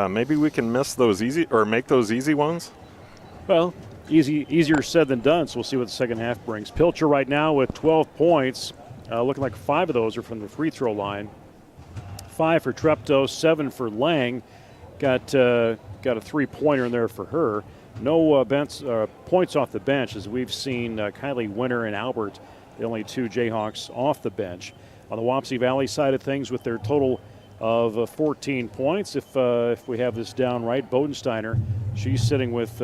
maybe we can miss those easy or make those easy ones. Well, easier said than done. So we'll see what the second half brings. Pilcher right now with 12 points. Looking like 5 of those are from the free throw line. 5 for Treptow, 7 for Lang. Got a 3-pointer in there for her. No points off the bench, as we've seen Kylie Winter and Albert, the only 2 Jayhawks off the bench. On the Wapsie Valley side of things, with their total of 14 points, if we have this down right, Bodensteiner, she's sitting with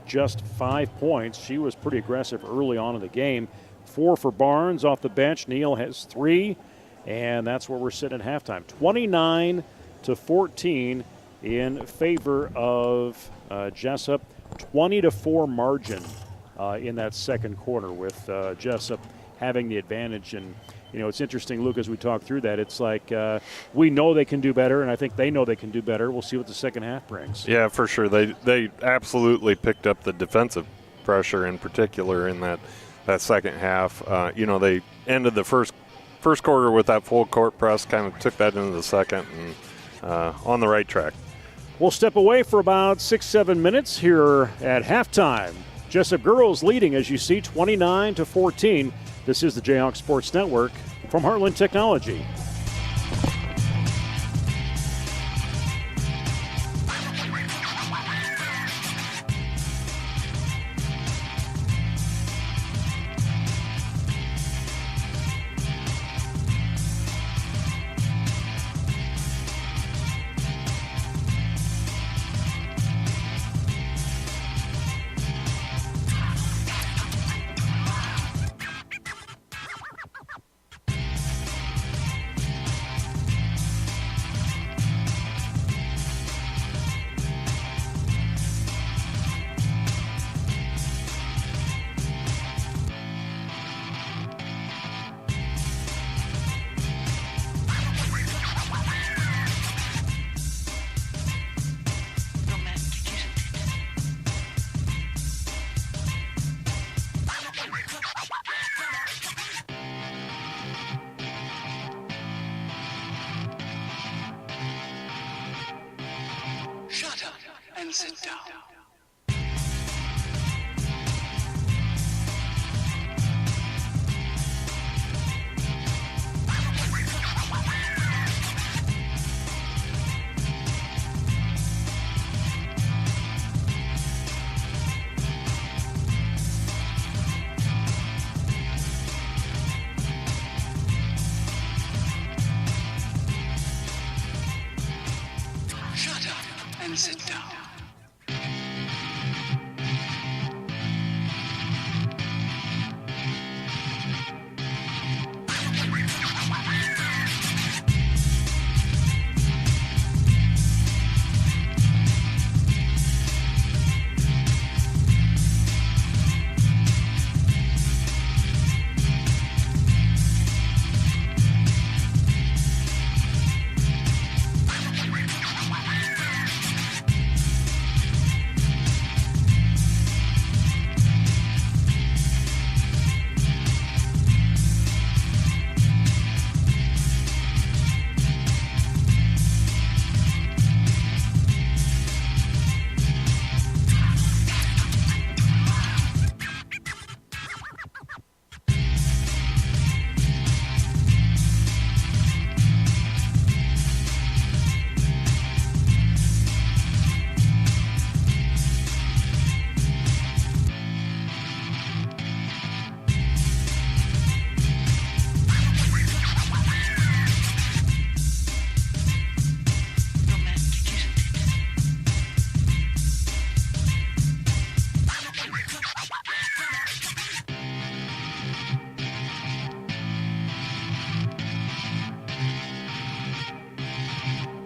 just 5 points. She was pretty aggressive early on in the game. 4 for Barnes off the bench. Neal has 3, and that's where we're sitting at halftime. 29-14 in favor of Jesup. 20-4 margin in that second quarter, with Jesup having the advantage. And it's interesting, Luke, as we talk through that, it's like we know they can do better, and I think they know they can do better. We'll see what the second half brings. Yeah, for sure. They absolutely picked up the defensive pressure in particular in that second half. They ended the first quarter with that full court press, kind of took that into the second, and on the right track. We'll step away for about 6-7 minutes here at halftime. Jesup girls leading, as you see, 29-14. This is the Jayhawk Sports Network from Heartland Technology. and sit down. Shut up and sit down.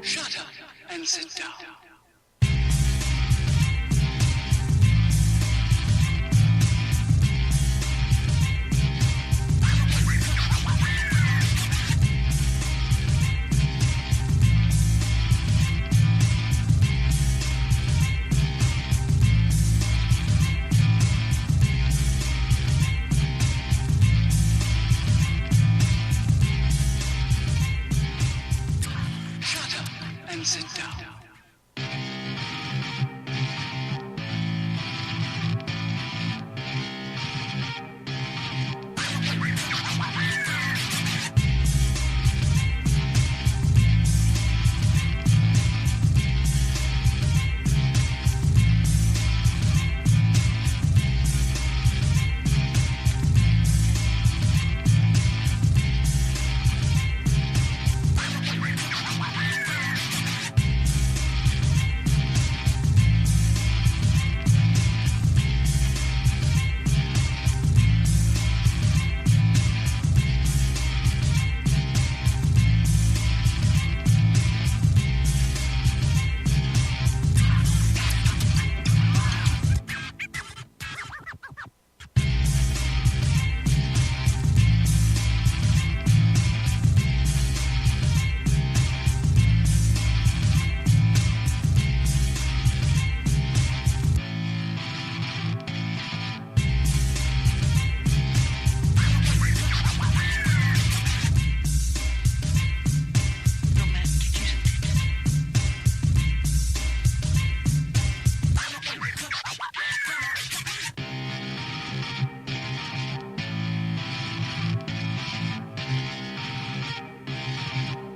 Shut up and sit down. Shut up and sit down.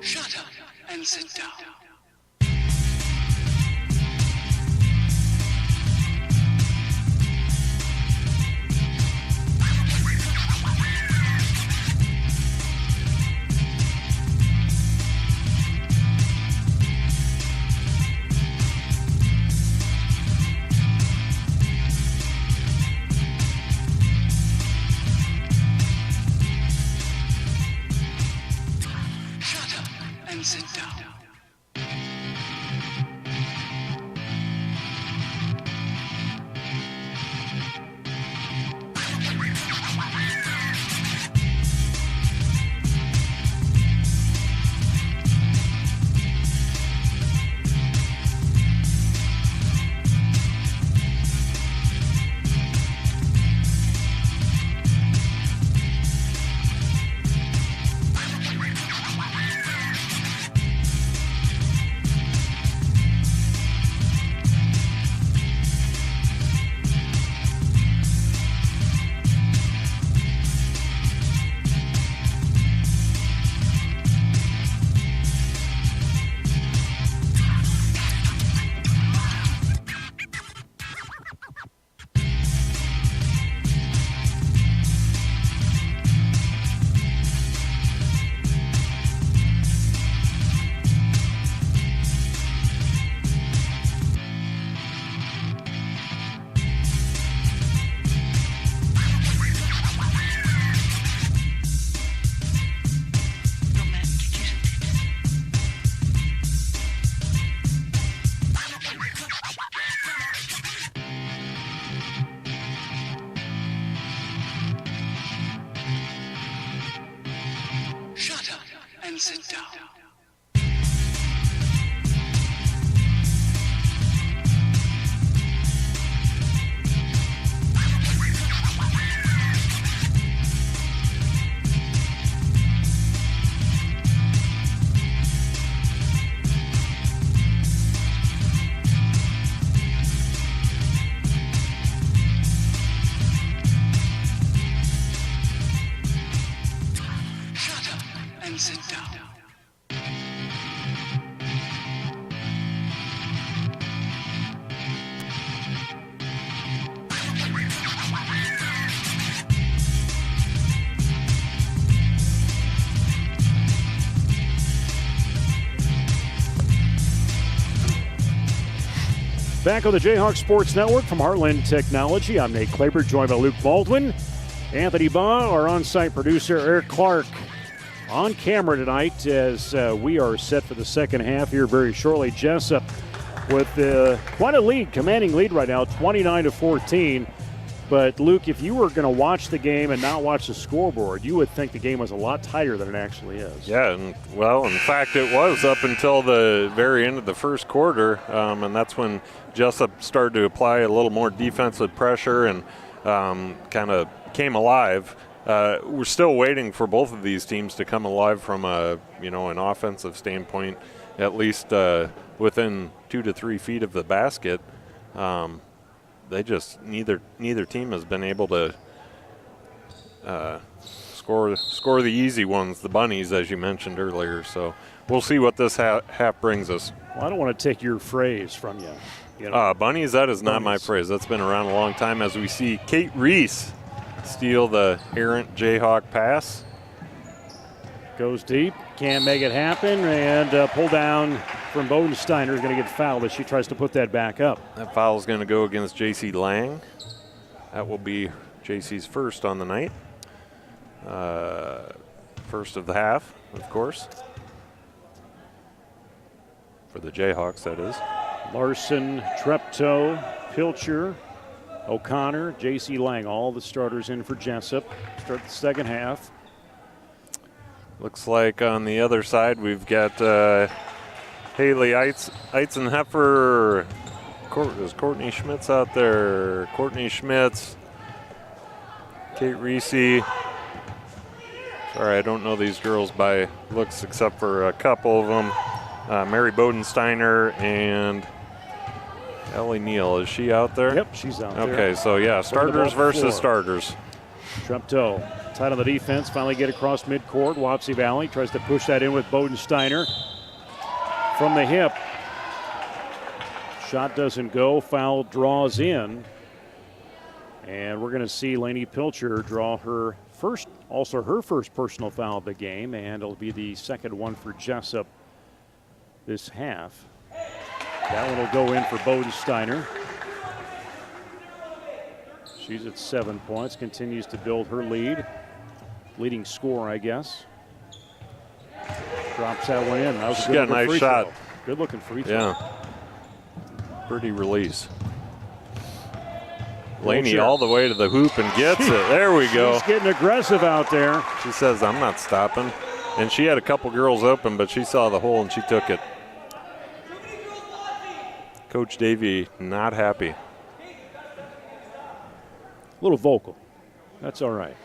Shut up and sit down. Shut up and sit down. and sit down. Shut up and sit down. Back on the Jayhawk Sports Network from Heartland Technology, I'm Nate Claber, joined by Luke Baldwin. Anthony Baugh, our on-site producer, Eric Clark, on camera tonight as we are set for the second half here very shortly. Jesup with quite a lead, commanding lead right now, 29-14. But, Luke, if you were going to watch the game and not watch the scoreboard, you would think the game was a lot tighter than it actually is. Yeah, and well, in fact, it was up until the very end of the first quarter, and that's when Jesup started to apply a little more defensive pressure and kind of came alive. We're still waiting for both of these teams to come alive from an offensive standpoint, at least within 2 to 3 feet of the basket. They just neither team has been able to score the easy ones, the bunnies, as you mentioned earlier. So we'll see what this half brings us. Well, I don't want to take your phrase from you. Bunnies, that is not my phrase. That's been around a long time, as we see Kate Reese steal the errant Jayhawk pass. Goes deep, can't make it happen, and pull down from Bodensteiner is going to get fouled as she tries to put that back up. That foul is going to go against J.C. Lang. That will be J.C.'s first on the night. First of the half, of course. For the Jayhawks, that is. Larson, Treptow, Pilcher, O'Connor, J.C. Lang, all the starters in for Jesup. Start the second half. Looks like on the other side we've got Haley Eitzenheffer. Is Courtney Schmitz out there? Courtney Schmitz, Kate Reese. Sorry, I don't know these girls by looks except for a couple of them. Mary Bodensteiner and Ellie Neal. Is she out there? Yep, she's out there. Okay, so yeah, starters versus starters. Treptow tight on the defense, finally get across midcourt. Wapsie Valley tries to push that in with Bodensteiner from the hip. Shot doesn't go, foul draws in. And we're going to see Lainey Pilcher draw her first personal foul of the game, and it'll be the second one for Jesup this half. That one will go in for Bodensteiner. She's at 7 points, continues to build her lead. Leading scorer, I guess. Drops that one in. That was a good nice shot. Good looking free throw. Yeah. Pretty release. Laney all the way to the hoop and gets it. There we go. She's getting aggressive out there. She says, I'm not stopping. And she had a couple girls open, but she saw the hole and she took it. Coach Davey not happy. A little vocal. That's all right.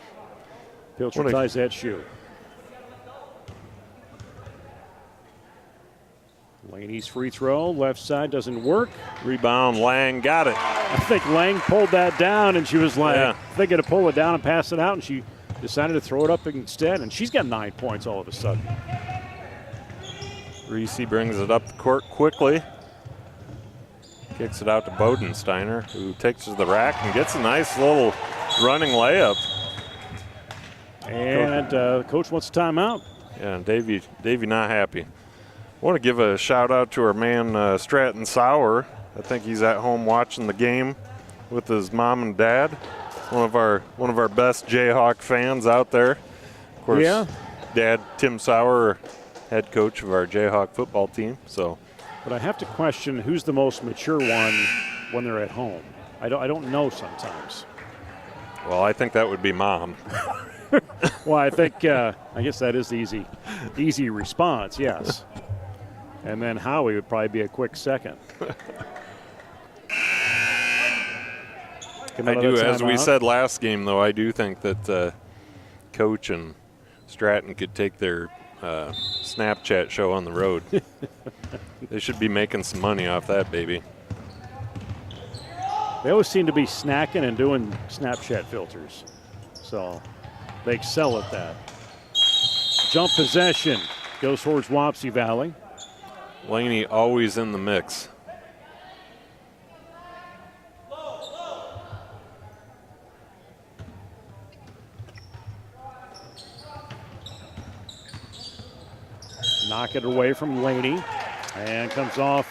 Pilcher ties that shoe. Laney's free throw, left side doesn't work. Rebound, Lang got it. I think Lang pulled that down, and she was like thinking to pull it down and pass it out, and she decided to throw it up instead, and she's got 9 points all of a sudden. Reese brings it up the court quickly. Kicks it out to Bodensteiner, who takes to the rack and gets a nice little running layup. And coach wants a timeout. Yeah, and Davey not happy. I want to give a shout out to our man Stratton Sauer. I think he's at home watching the game with his mom and dad. One of our best Jayhawk fans out there. Of course, Dad Tim Sauer, head coach of our Jayhawk football team. So, but I have to question who's the most mature one when they're at home. I don't know sometimes. Well, I think that would be Mom. Well, I think, I guess that is the easy response, yes. And then Howie would probably be a quick second. I do, as we said last game, though, I do think that Coach and Stratton could take their Snapchat show on the road. They should be making some money off that, baby. They always seem to be snacking and doing Snapchat filters. So they excel at that. Jump possession goes towards Wapsie Valley. Laney always in the mix. Knock it away from Laney. And comes off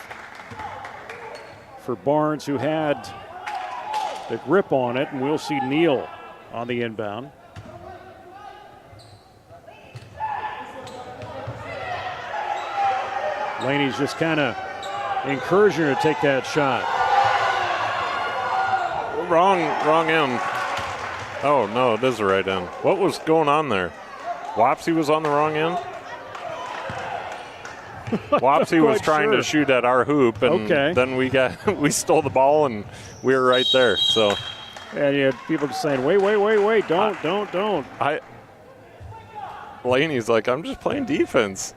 for Barnes, who had the grip on it. And we'll see Neal on the inbound. Laney's just kind of encouraging her to take that shot. Wrong end. Oh, no, it is the right end. What was going on there? Wapsie was on the wrong end? Wapsie was trying to shoot at our hoop, and then we stole the ball, and we were right there. So, and you had people just saying, wait, don't. Laney's like, I'm just playing defense.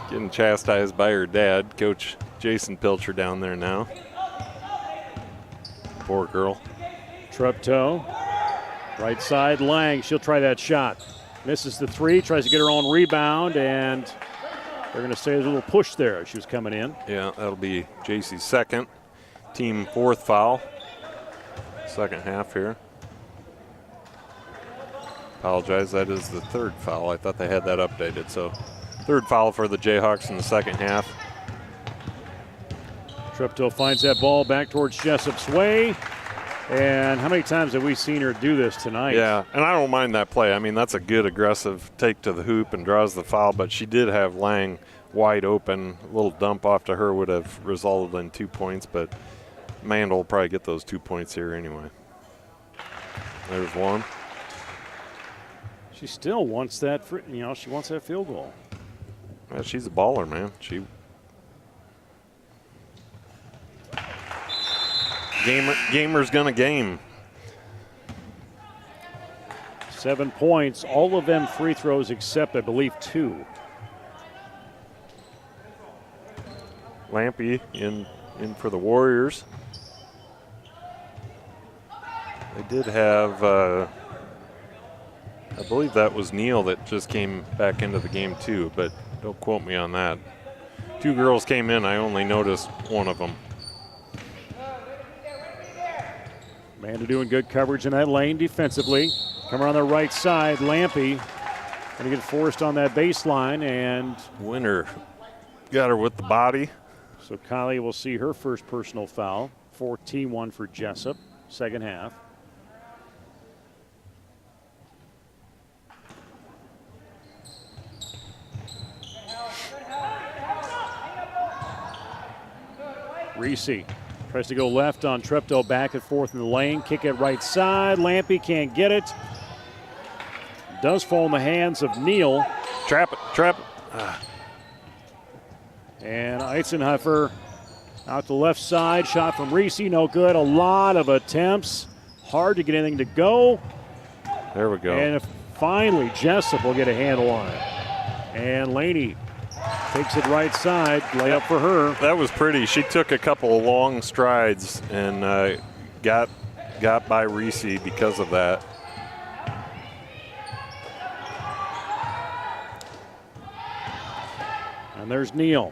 Getting chastised by her dad, Coach Jason Pilcher down there now. Poor girl. Treptow, right side, Lang. She'll try that shot. Misses the three, tries to get her own rebound, and they're going to say there's a little push there as she was coming in. Yeah, that'll be JC's second, team fourth foul. Second half here. Apologize, that is the third foul. I thought they had that updated. So third foul for the Jayhawks in the second half. Treptow finds that ball back towards Jesup's way. And how many times have we seen her do this tonight? Yeah, and I don't mind that play. I mean, that's a good aggressive take to the hoop and draws the foul, but she did have Lang wide open. A little dump off to her would have resulted in 2 points, but Mandel will probably get those 2 points here anyway. There's one. She still wants that, she wants that field goal. Yeah, she's a baller, man. Gamer's gonna game. 7 points, all of them free throws except, I believe, 2. Lampy in for the Warriors. They did have, I believe that was Neal that just came back into the game too, but don't quote me on that. 2 girls came in, I only noticed one of them. Amanda doing good coverage in that lane defensively. Coming on the right side, Lampy going to get forced on that baseline, and Winner got her with the body. So Kylie will see her first personal foul. 14-1 for Jesup, second half. Reese tries to go left on Treptow, back and forth in the lane. Kick it right side. Lampy can't get it. Does fall in the hands of Neal. Trap it. And Eitzenhofer out the left side. Shot from Reese, no good. A lot of attempts. Hard to get anything to go. There we go. And finally, Jesup will get a handle on it. And Laney takes it right side, layup for her. That was pretty. She took a couple of long strides and got by Reese because of that. And there's Neal.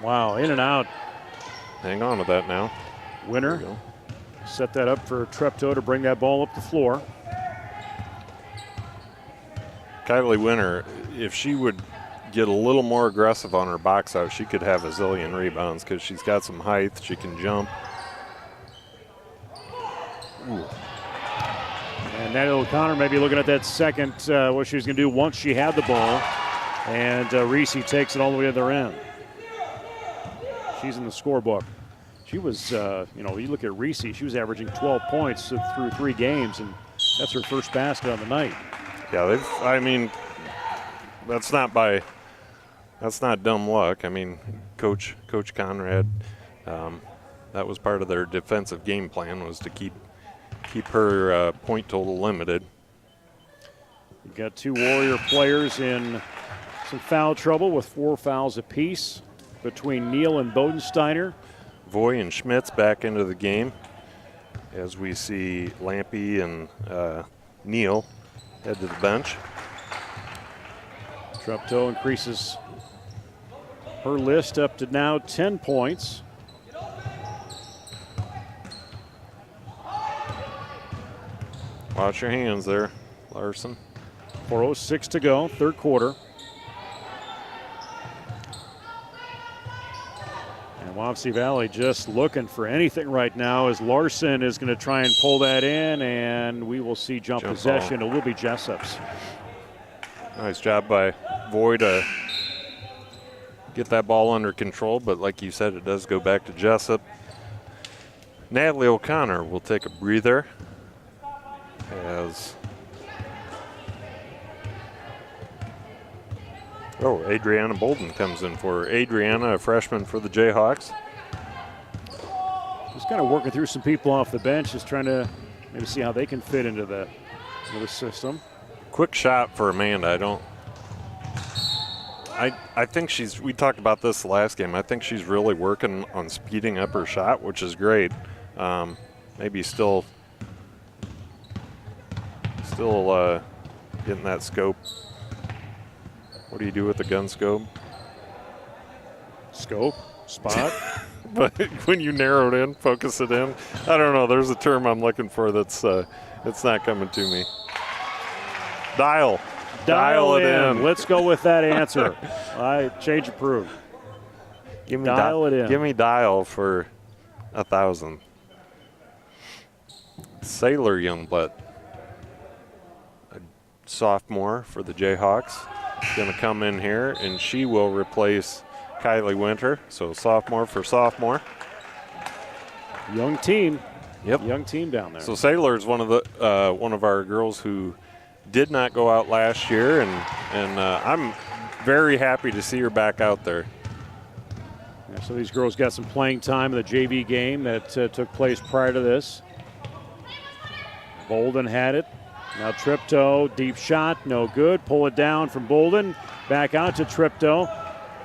Wow, in and out. Hang on to that now. Winner set that up for Treptow to bring that ball up the floor. Kylie Winner, if she would get a little more aggressive on her box out, she could have a zillion rebounds because she's got some height. She can jump. Ooh. And Natalie O'Connor may be looking at that second, what she was going to do once she had the ball. And Reese takes it all the way to the other end. She's in the scorebook. She was, you look at Reese, she was averaging 12 points through 3 games, and that's her first basket on the night. Yeah, that's not dumb luck. I mean, Coach Conrad, that was part of their defensive game plan, was to keep her point total limited. You've got 2 Warrior players in some foul trouble with 4 fouls apiece between Neal and Bodensteiner. Voy and Schmitz back into the game as we see Lampy and Neal head to the bench. Treptow increases her list up to now 10 points. Watch your hands there, Larson. 4:06 to go, third quarter. And Wapsie Valley just looking for anything right now as Larson is going to try and pull that in, and we will see jump possession. It will be Jesup's. Nice job by Voy to get that ball under control, but like you said, it does go back to Jesup. Natalie O'Connor will take a breather as Adriana Bolden comes in for her. Adriana, a freshman for the Jayhawks. Just kind of working through some people off the bench, just trying to maybe see how they can fit into the system. Quick shot for Amanda. I think we talked about this last game. I think she's really working on speeding up her shot, which is great. Maybe still getting that scope. What do you do with the gun scope? Scope? Spot? But when you narrow it in, focus it in. I don't know. There's a term I'm looking for that's it's not coming to me. Dial it in. Let's go with that answer. Change approved. Give me dial it in. Give me dial for 1,000. Sailor Youngblood, a sophomore for the Jayhawks, going to come in here, and she will replace Kylie Winter. So sophomore for sophomore. Young team. Yep. Young team down there. So Sailor is one of our girls who did not go out last year, and I'm very happy to see her back out there. Yeah, so these girls got some playing time in the JV game that took place prior to this. Bolden had it. Now Treptow, deep shot, no good. Pull it down from Bolden. Back out to Treptow.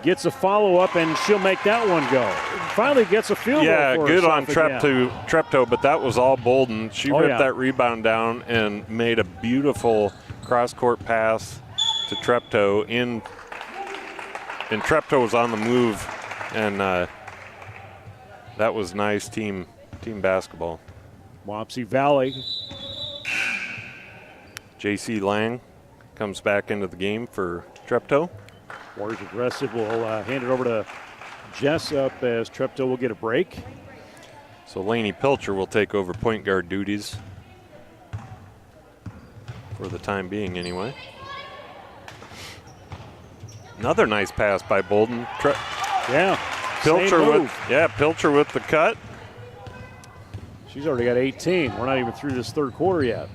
Gets a follow-up, and she'll make that one go. Finally gets a field goal. Yeah, for good on herself Treptow, but that was all Bolden. She ripped yeah. that rebound down and made a beautiful cross-court pass to Treptow. And Treptow was on the move, and that was nice team basketball. Wapsie Valley. J.C. Lang comes back into the game for Treptow. Warriors aggressive. Will hand it over to Jesup as Treptow will get a break. So Lainey Pilcher will take over point guard duties for the time being anyway. Another nice pass by Bolden. Pilcher with the cut. She's already got 18. We're not even through this third quarter yet.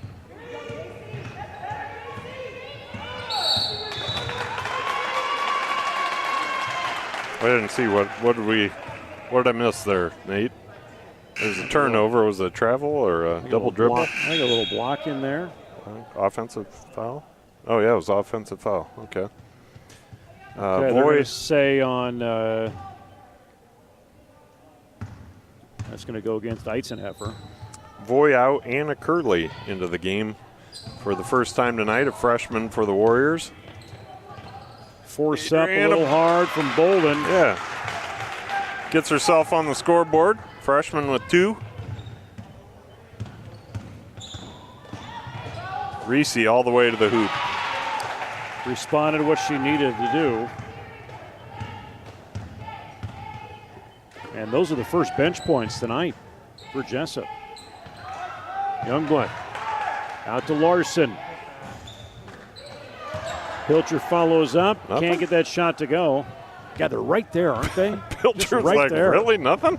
I didn't see what did I miss there, Nate? There's a turnover. Was it a travel or a double dribble? I think a little block in there. Offensive foul? Oh yeah, it was offensive foul. Okay. They're going to say on that's going to go against Eitzenheffer. Voy out, Anna Curley into the game for the first time tonight, a freshman for the Warriors. Force up a little hard from Bolden. Yeah. Gets herself on the scoreboard. Freshman with 2. Reese all the way to the hoop. Responded what she needed to do. And those are the first bench points tonight for Jesup. Youngblood out to Larson. Pilcher follows up. Nothing? Can't get that shot to go. God, they're right there, aren't they? Pilcher's right like, there. really? Nothing?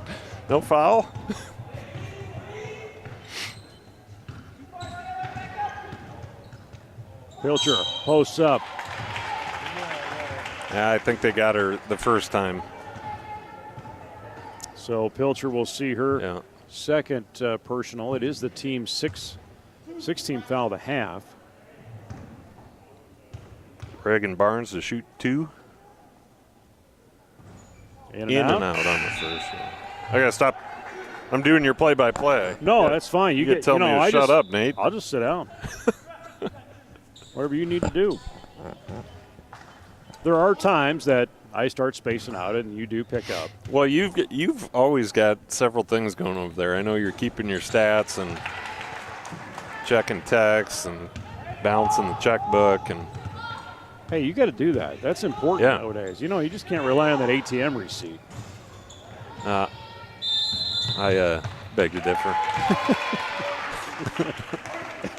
No foul? Pilcher posts up. Yeah, I think they got her the first time. So Pilcher will see her Yeah. second personal. It is the team's 16th foul of the half. Reagan Barnes to shoot 2. In In and out on the first. Yeah. I gotta stop. I'm doing your play-by-play. No, Yeah. that's fine. You can tell me to I shut up, Nate. I'll just sit down. Whatever you need to do. There are times that I start spacing out and you do pick up. Well, you've always got several things going over there. I know you're keeping your stats and checking texts and balancing the checkbook and. Hey, you got to do that. That's important Yeah. nowadays. You know, you just can't rely on that ATM receipt. I beg to differ.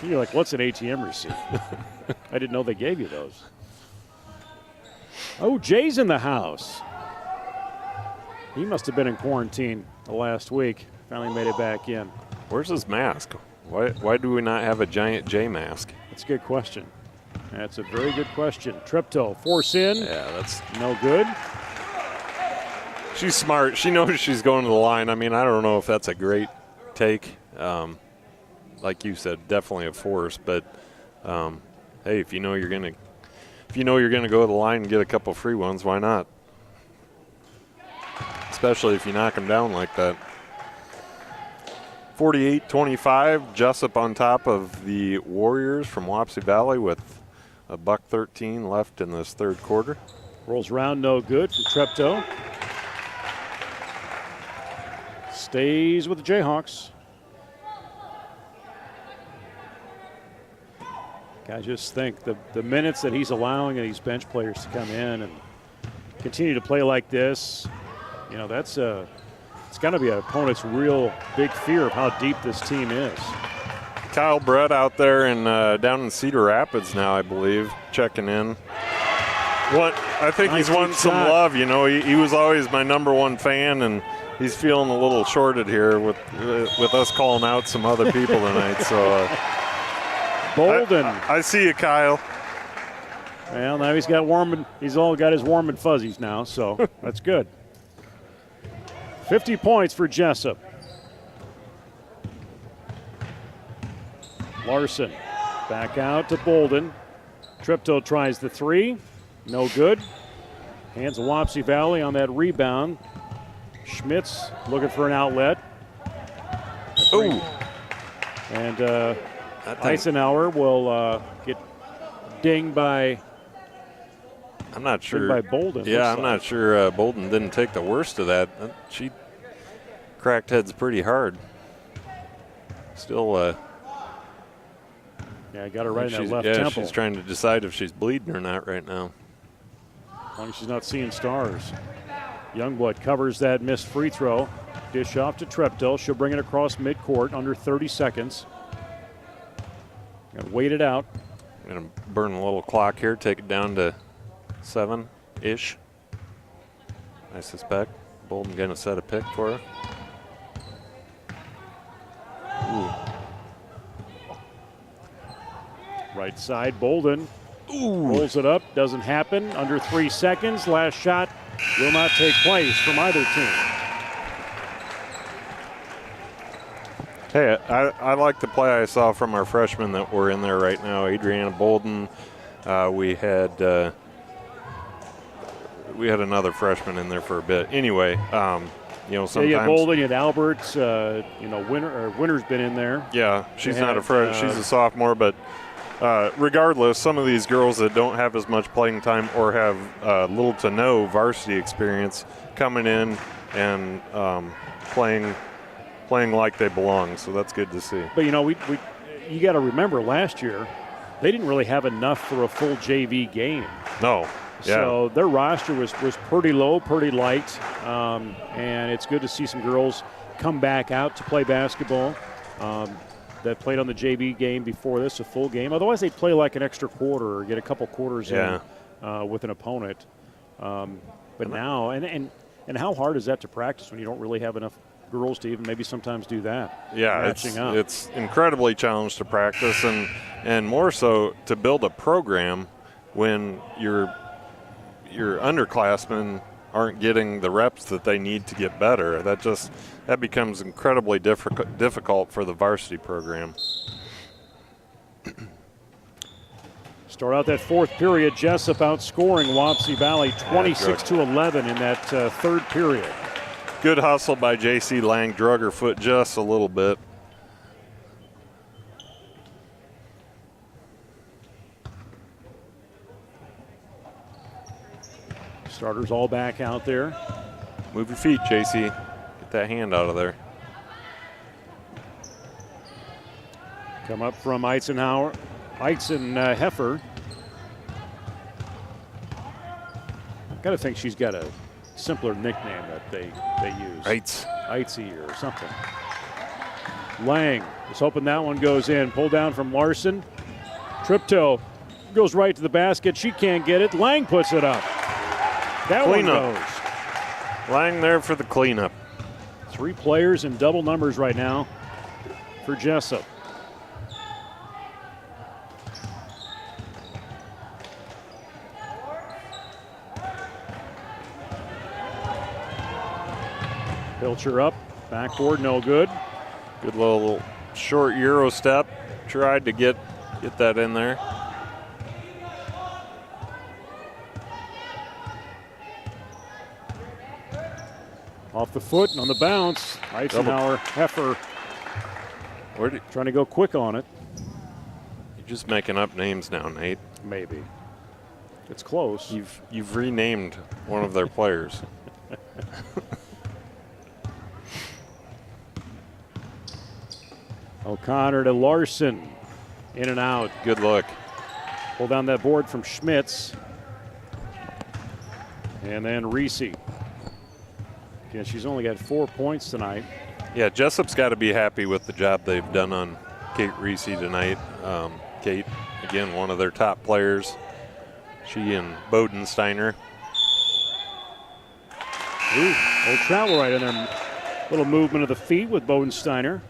You're like, what's an ATM receipt? I didn't know they gave you those. Oh, Jay's in the house. He must have been in quarantine the last week. Finally made it back in. Where's his mask? Why do we not have a giant J mask? That's a good question. That's a very good question. Tripto, force in. Yeah, that's. No good. She's smart. She knows she's going to the line. I mean, I don't know if that's a great take. Like you said, definitely a force. But hey, if you know you're gonna go to the line and get a couple free ones, why not? Especially if you knock them down like that. 48-25, Jesup on top of the Warriors from Wapsie Valley with a $1:13 left in this third quarter. Rolls round, no good from Treptow. Stays with the Jayhawks. I just think the minutes that he's allowing these bench players to come in and continue to play like this, you know, it's got to be an opponent's real big fear of how deep this team is. Kyle Brett out there down in Cedar Rapids now, I believe, checking in. I think Nice he's won deep some shot. love. You know, he was always my #1 fan, and he's feeling a little shorted here with us calling out some other people tonight. So Bolden. I see you, Kyle. Well, now he's all got his warm and fuzzies now, so that's good. 50 points for Jesup. Larson back out to Bolden. Tripto tries the 3. No good. Hands of Wapsie Valley on that rebound. Schmitz looking for an outlet. Ooh. And Eisenhower will get dinged by I'm not sure. by Bolden. Yeah, looks I'm like. not sure Bolden didn't take the worst of that. She cracked heads pretty hard. Still, Yeah, I got her right in that left yeah, temple. she's trying to decide if she's bleeding or not right now. As long as she's not seeing stars. Youngblood covers that missed free throw. Dish off to Trepto. She'll bring it across midcourt under 30 seconds. Got to wait it out. I'm going to burn a little clock here, take it down to 7-ish. I suspect. Bolden going to set a pick for her. Ooh. Right side, Bolden. Rolls it up, doesn't happen. Under 3 seconds. Last shot will not take place from either team. Hey, I like the play I saw from our freshmen that were in there right now. Adriana Bolden. We had another freshman in there for a bit. Anyway, sometimes. Yeah, you had Bolden, you had Alberts. Winter's been in there. Yeah, she's They not a had, freshman. She's a sophomore, but regardless, some of these girls that don't have as much playing time or have little to no varsity experience coming in and playing like they belong. So that's good to see. But you got to remember last year they didn't really have enough for a full JV game. No. Yeah. So their roster was pretty low, pretty light, and it's good to see some girls come back out to play basketball that played on the JV game before this, a full game. Otherwise, they'd play like an extra quarter or get a couple quarters in with an opponent. But now, and how hard is that to practice when you don't really have enough girls to even maybe sometimes do that. Yeah, it's incredibly challenged to practice and more so to build a program when your underclassmen aren't getting the reps that they need to get better. That becomes incredibly difficult for the varsity program. Start out that fourth period, Jesup outscoring Wapsie Valley 26-11 in that third period. Good hustle by J.C. Lang, drug her foot just a little bit. Starters all back out there. Move your feet, J.C. Get that hand out of there. Come up from Eisenheffer. Got to think she's got a simpler nickname that they use. Eitzy or something. Lang is hoping that one goes in. Pull down from Larson. Triptoe goes right to the basket. She can't get it. Lang puts it up. That Cleanup. one goes. Lang there for the cleanup. 3 players in double numbers right now for Jesup. Pilcher up, backboard, no good. Good little short Euro step. Tried to get that in there. Off the foot and on the bounce. Eisenheffer trying to go quick on it. You're just making up names now, Nate. Maybe. It's close. You've renamed one of their players. O'Connor to Larson. In and out. Good look. Pull down that board from Schmitz. And then Reese. Again, she's only got 4 points tonight. Yeah, Jessup's got to be happy with the job they've done on Kate Reese tonight. Kate, again, one of their top players. She and Bodensteiner. Ooh, old travel right in there. Little movement of the feet with Bodensteiner.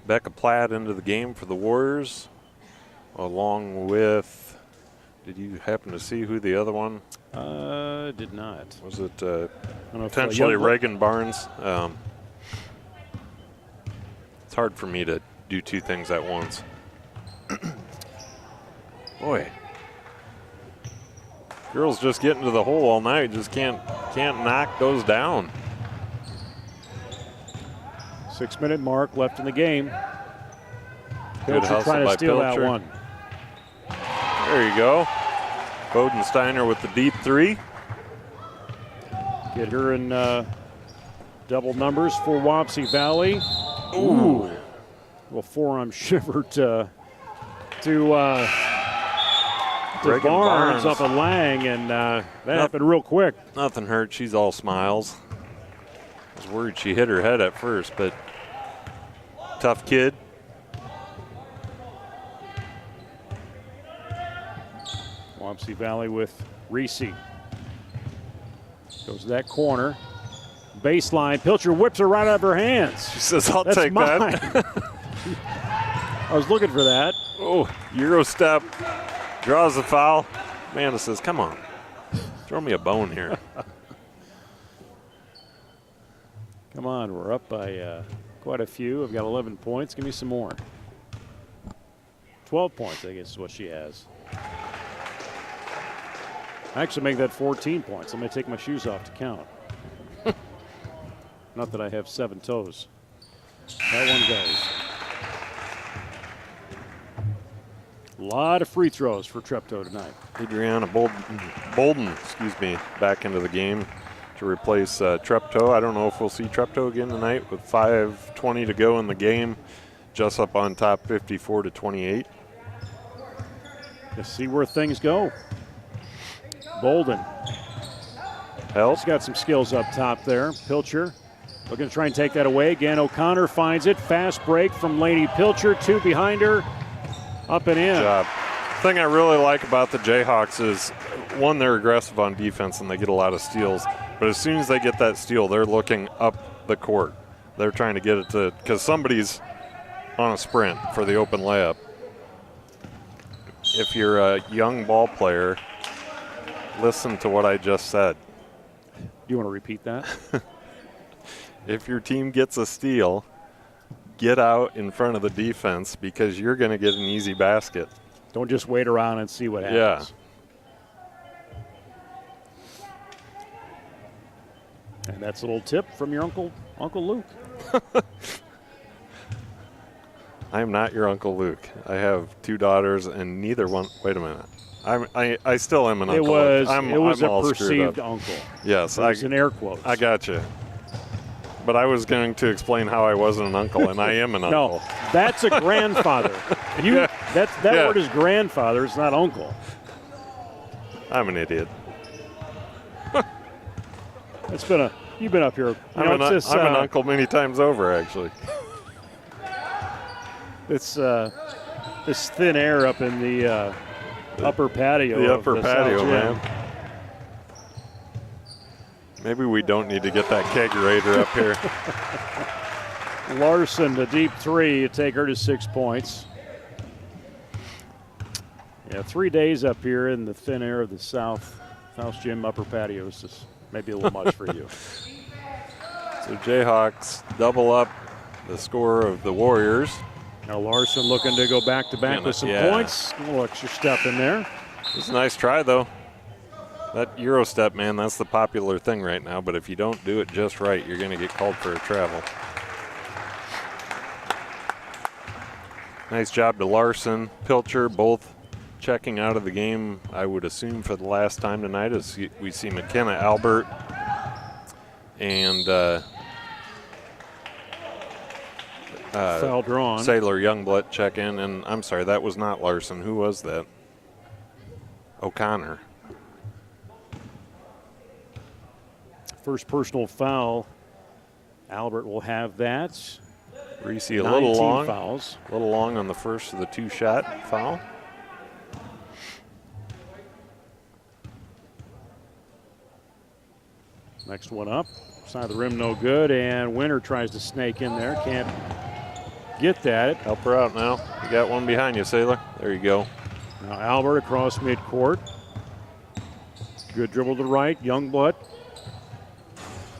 Becca Platt into the game for the Warriors, along with, did you happen to see who the other one? Did not. Was it know potentially Reagan Barnes? It's hard for me to do 2 things at once. Boy, girls just getting to the hole all night, just can't knock those down. 6-minute mark left in the game. Good Pilcher hustle trying to by steal Pilcher. that one. There you go. Bodensteiner with the deep 3. Get her in double numbers for Wapsie Valley. Ooh. Well, forearm shiver to Reagan Barnes up at Lang, and that happened real quick. Nothing hurt. She's all smiles. I was worried she hit her head at first, but tough kid. Wapsie Valley with Reese. Goes to that corner. Baseline. Pilcher whips her right out of her hands. She says, I'll That's take mine. that. I was looking for that. Oh, Euro step. Draws the foul. Amanda says, come on. Throw me a bone here. Come on, we're up by quite a few. I've got 11 points. Give me some more. 12 points, I guess, is what she has. I actually make that 14 points. I'm going to take my shoes off to count. Not that I have 7 toes. That one goes. A lot of free throws for Treptow tonight. Adriana Bolden, back into the game to replace Treptow. I don't know if we'll see Treptow again tonight with 5:20 to go in the game. Jesup on top 54-28. Let's see where things go. Bolden. Help. He's got some skills up top there. Pilcher looking to try and take that away. Again, O'Connor finds it. Fast break from Lady Pilcher. 2 behind her. Up and in. Good job. The thing I really like about the Jayhawks is, one, they're aggressive on defense and they get a lot of steals. But as soon as they get that steal, they're looking up the court. They're trying to get it to, because somebody's on a sprint for the open layup. If you're a young ball player, listen to what I just said. You want to repeat that? If your team gets a steal, get out in front of the defense because you're going to get an easy basket. Don't just wait around and see what happens. Yeah. And that's a little tip from your Uncle Luke. I am not your Uncle Luke. I have 2 daughters and neither one. Wait a minute. I still am an uncle. It was I'm a perceived uncle. Yes. It was in air quotes. I got you. But I was going to explain how I wasn't an uncle, and I am an uncle. No, that's a grandfather. That word is grandfather. It's not uncle. I'm an idiot. You've been up here. I'm an uncle many times over, actually. It's this thin air up in the upper patio. The upper patio, South man. Maybe we don't need to get that kegerator up here. Larson, the deep 3, you take her to 6 points. Yeah, 3 days up here in the thin air of the South Gym upper patio is just maybe a little much for you. So Jayhawks double up the score of the Warriors. Now Larson looking to go back-to-back with some points. A little extra step in there. It's a nice try, though. That Euro step, man, that's the popular thing right now. But if you don't do it just right, you're going to get called for a travel. Nice job to Larson, Pilcher, both checking out of the game, I would assume, for the last time tonight, as we see McKenna Albert and foul drawn. Sailor Youngblood check in. And I'm sorry, that was not Larson. Who was that? O'Connor. First personal foul. Albert will have that. Reese a little long. Fouls. A little long on the first of the 2-shot foul. Next one up. Side of the rim, no good. And Winter tries to snake in there. Can't get that. Help her out now. You got one behind you, Sailor. There you go. Now Albert across midcourt. Good dribble to the right. Youngblood.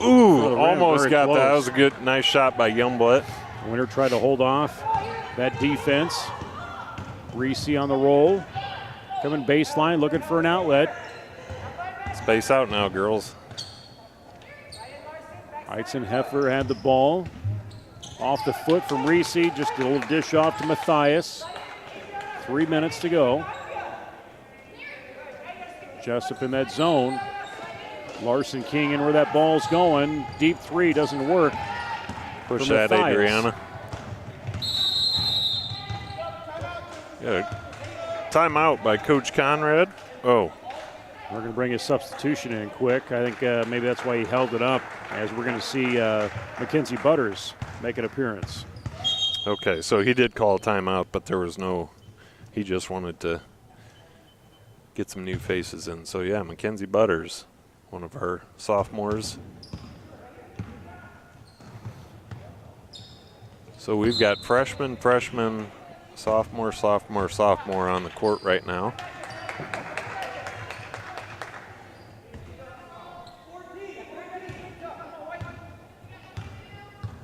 Ooh, almost very got close. that. That was a good, nice shot by Youngblood. Winter tried to hold off that defense. Reese on the roll. Coming baseline, looking for an outlet. Space out now, girls. Heitzen-Heffer had the ball. Off the foot from Reese. Just a little dish off to Matthias. 3 minutes to go. Jesup in that zone. Larson King in where that ball's going. Deep 3 doesn't work. Push that, Adriana. Good. Timeout by Coach Conrad. Oh. We're going to bring a substitution in quick. I think maybe that's why he held it up, as we're going to see Mackenzie Butters make an appearance. Okay, so he did call a timeout, but there was no, he just wanted to get some new faces in. So, yeah, Mackenzie Butters, one of our sophomores. So we've got freshman, sophomore on the court right now.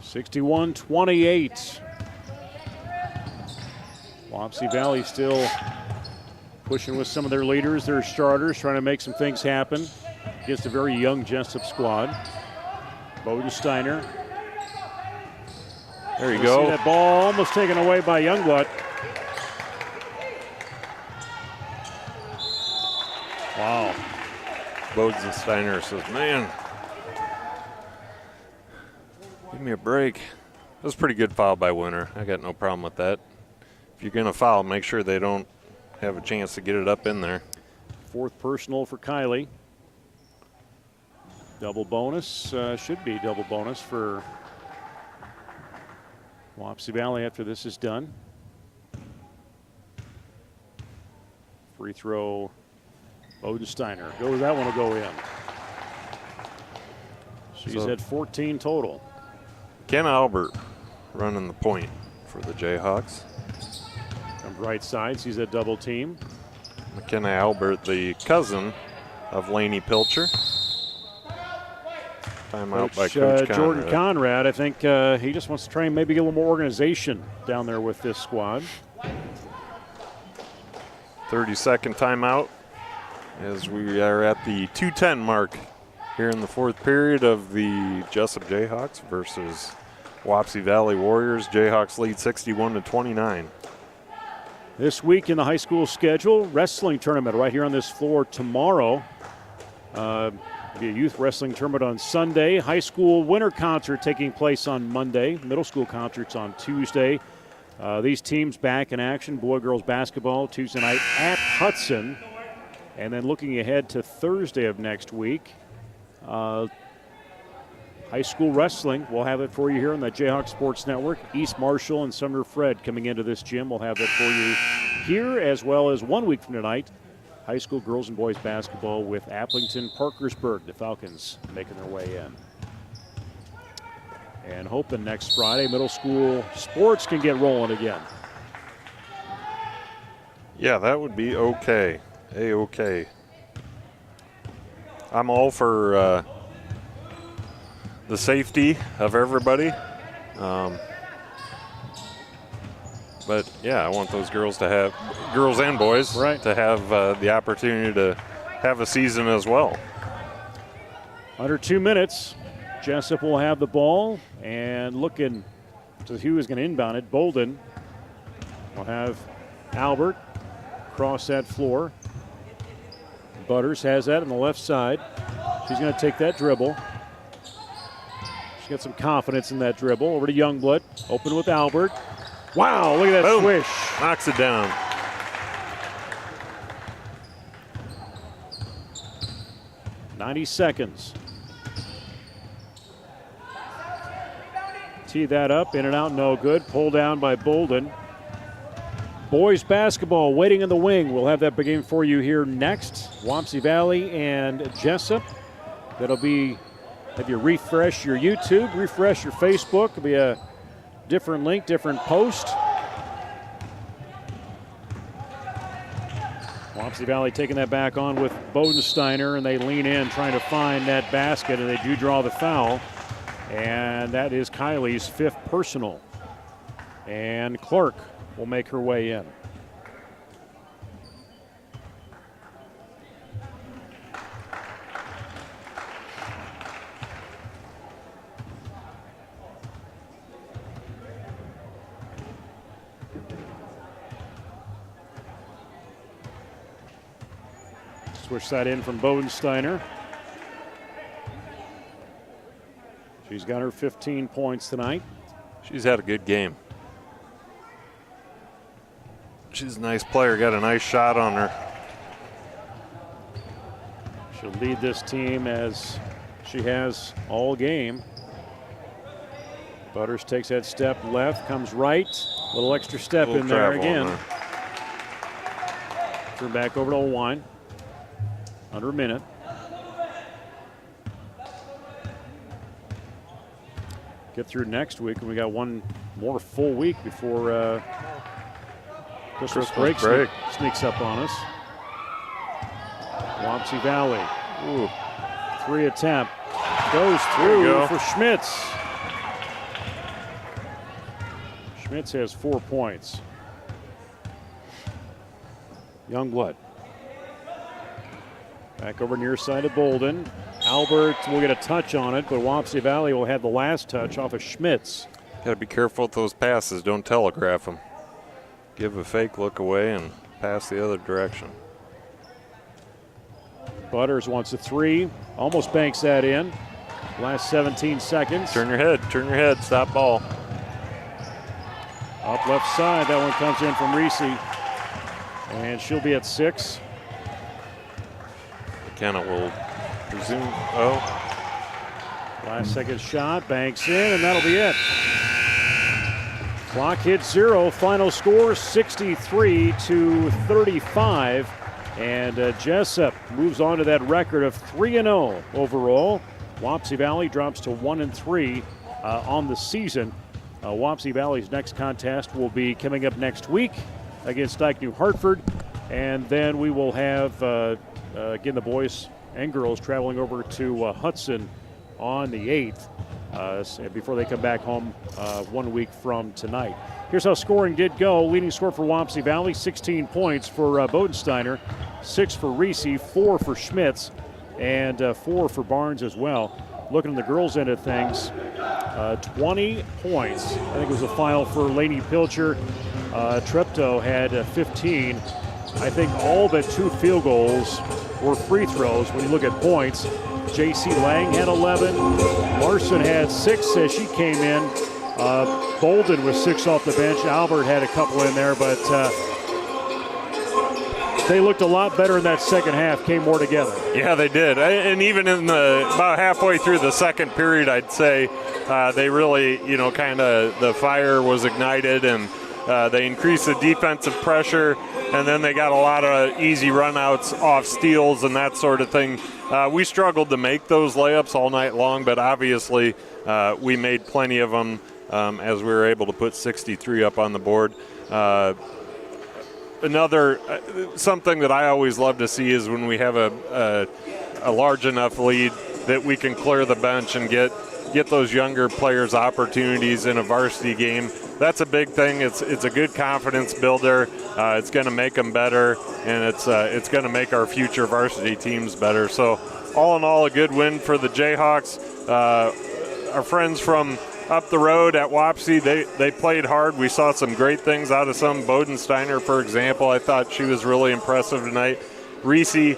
(61-28). Wapsie Valley still pushing with some of their leaders, their starters, trying to make some things happen against a very young Jesup squad. Bodensteiner. There you go. See that ball almost taken away by Youngblood. Wow. Bodensteiner says, man, give me a break. That was a pretty good foul by Winter. I got no problem with that. If you're going to foul, make sure they don't have a chance to get it up in there. Fourth personal for Kylie. Double bonus, should be double bonus for Wapsie Valley after this is done. Free throw, Bodensteiner. That one will go in. She's at 14 total. Kenna Albert running the point for the Jayhawks. From right side, she's a double team. McKenna Albert, the cousin of Lainey Pilcher. Timeout by Coach Conrad. Jordan Conrad, I think he just wants to try and maybe get a little more organization down there with this squad. 30-second timeout as we are at the 2:10 mark here in the fourth period of the Jesup Jayhawks versus Wapsie Valley Warriors. Jayhawks lead 61-29. This week in the high school schedule, wrestling tournament right here on this floor tomorrow. Be a youth wrestling tournament on Sunday. High school winter concert taking place on Monday. Middle school concerts on Tuesday. These teams back in action. Boy-girls basketball Tuesday night at Hudson. And then looking ahead to Thursday of next week, high school wrestling. We'll have it for you here on the Jayhawk Sports Network. East Marshall and Sumner Fred coming into this gym. We'll have that for you here, as well as 1 week from tonight, high school girls and boys basketball with Applington Parkersburg. The Falcons making their way in. And hoping next Friday middle school sports can get rolling again. Yeah, that would be okay. A-okay. I'm all for the safety of everybody. But yeah, I want those girls to have, girls and boys, right, to have the opportunity to have a season as well. Under 2 minutes, Jesup will have the ball and looking to who is going to inbound it. Bolden will have Albert cross that floor. Butters has that on the left side. She's going to take that dribble. She's got some confidence in that dribble. Over to Youngblood. Open with Albert. Wow, look at that Boom. swish. Knocks it down. .90 seconds. Tee that up, in and out, no good. Pull down by Bolden. Boys basketball waiting in the wing. We'll have that begin for you here next. Wapsie Valley and Jesup. That'll be, have you refresh your YouTube, refresh your Facebook. It'll be a different link, different post. Wapsie Valley taking that back on with Bodensteiner, and they lean in trying to find that basket, and they do draw the foul. And that is Kylie's 5th personal. And Clark will make her way in. Switch that in from Bodensteiner. She's got her 15 points tonight. She's had a good game. She's a nice player, got a nice shot on her. She'll lead this team as she has all game. Butters takes that step left, comes right. Little extra step in there again. Turn back over to Olwine. Under a minute. Get through next week, and we got one more full week before Christmas break sneaks up on us. Wapsie Valley. Ooh. 3 attempt. Goes through for Schmitz. Schmitz has 4 points. Youngblood. Back over near side of Bolden. Albert will get a touch on it, but Wapsie Valley will have the last touch off of Schmitz. Got to be careful with those passes. Don't telegraph them. Give a fake look away and pass the other direction. Butters wants a 3. Almost banks that in. Last 17 seconds. Turn your head, stop ball. Up left side, that one comes in from Reese. And she'll be at 6. McKenna will resume. Last second shot, banks in, and that'll be it. Clock hits 0. Final score 63-35. And Jesup moves on to that record of 3-0 overall. Wapsie Valley drops to 1-3 on the season. Wapsie Valley's next contest will be coming up next week against Dyke New Hartford. And then we will have, again, the boys and girls traveling over to Hudson on the 8th before they come back home 1 week from tonight. Here's how scoring did go. Leading score for Wapsie Valley, 16 points for Bodensteiner, 6 for Reese, 4 for Schmitz, and 4 for Barnes as well. Looking at the girls' end of things, 20 points. I think it was a final for Lainey Pilcher. Treptow had 15. I think all but 2 field goals were free throws when you look at points. J.C. Lang had 11. Larson had 6 as she came in. Bolden was 6 off the bench. Albert had a couple in there, but they looked a lot better in that second half, came more together. Yeah, they did. And even in about halfway through the second period, I'd say they really, kind of the fire was ignited, and they increased the defensive pressure, and then they got a lot of easy runouts off steals and that sort of thing. We struggled to make those layups all night long, but obviously we made plenty of them as we were able to put 63 up on the board. Another something that I always love to see is when we have a large enough lead that we can clear the bench and get those younger players opportunities in a varsity game. That's a big thing. It's a good confidence builder. It's going to make them better, and it's going to make our future varsity teams better. So all in all, a good win for the Jayhawks. Our friends from up the road at Wapsie, they played hard. We saw some great things out of some. Bodensteiner, for example, I thought she was really impressive tonight. Reese, they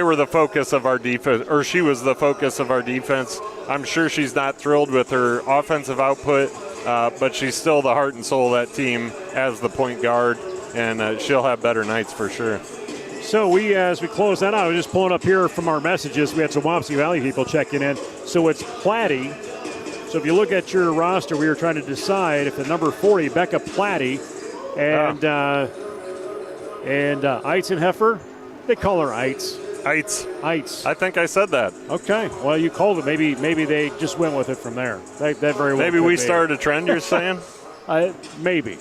were the focus of our defense, or she was the focus of our defense. I'm sure she's not thrilled with her offensive output, but she's still the heart and soul of that team as the point guard, and she'll have better nights for sure. So as we close that out, I was just pulling up here from our messages. We had some Wapsie Valley people checking in. So it's Platty. So if you look at your roster, we were trying to decide if the number 40, Becca Platty, and Eitzenheffer, they call her Eitz. Eitz. I think I said that. Okay. Well, you called it. Maybe they just went with it from there. That very well. Maybe we started a trend, you're saying? Maybe.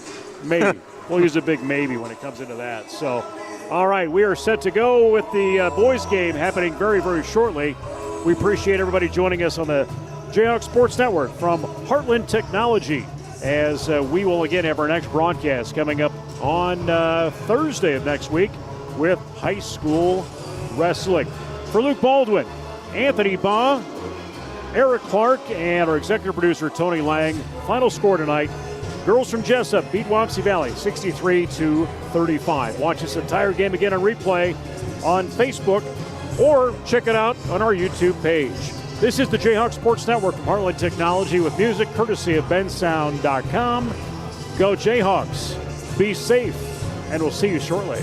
We'll use a big maybe when it comes into that. So, all right, we are set to go with the boys game happening very, very shortly. We appreciate everybody joining us on the Jayhawk Sports Network from Heartland Technology, as we will again have our next broadcast coming up on Thursday of next week with high school wrestling. For Luke Baldwin, Anthony Baugh, Eric Clark, and our executive producer Tony Lang, final score tonight: girls from Jesup beat Wapsie Valley 63-35. Watch this entire game again on replay on Facebook, or check it out on our YouTube page. This is the Jayhawk Sports Network from Heartland Technology with music courtesy of bensound.com. Go Jayhawks. Be safe, and we'll see you shortly.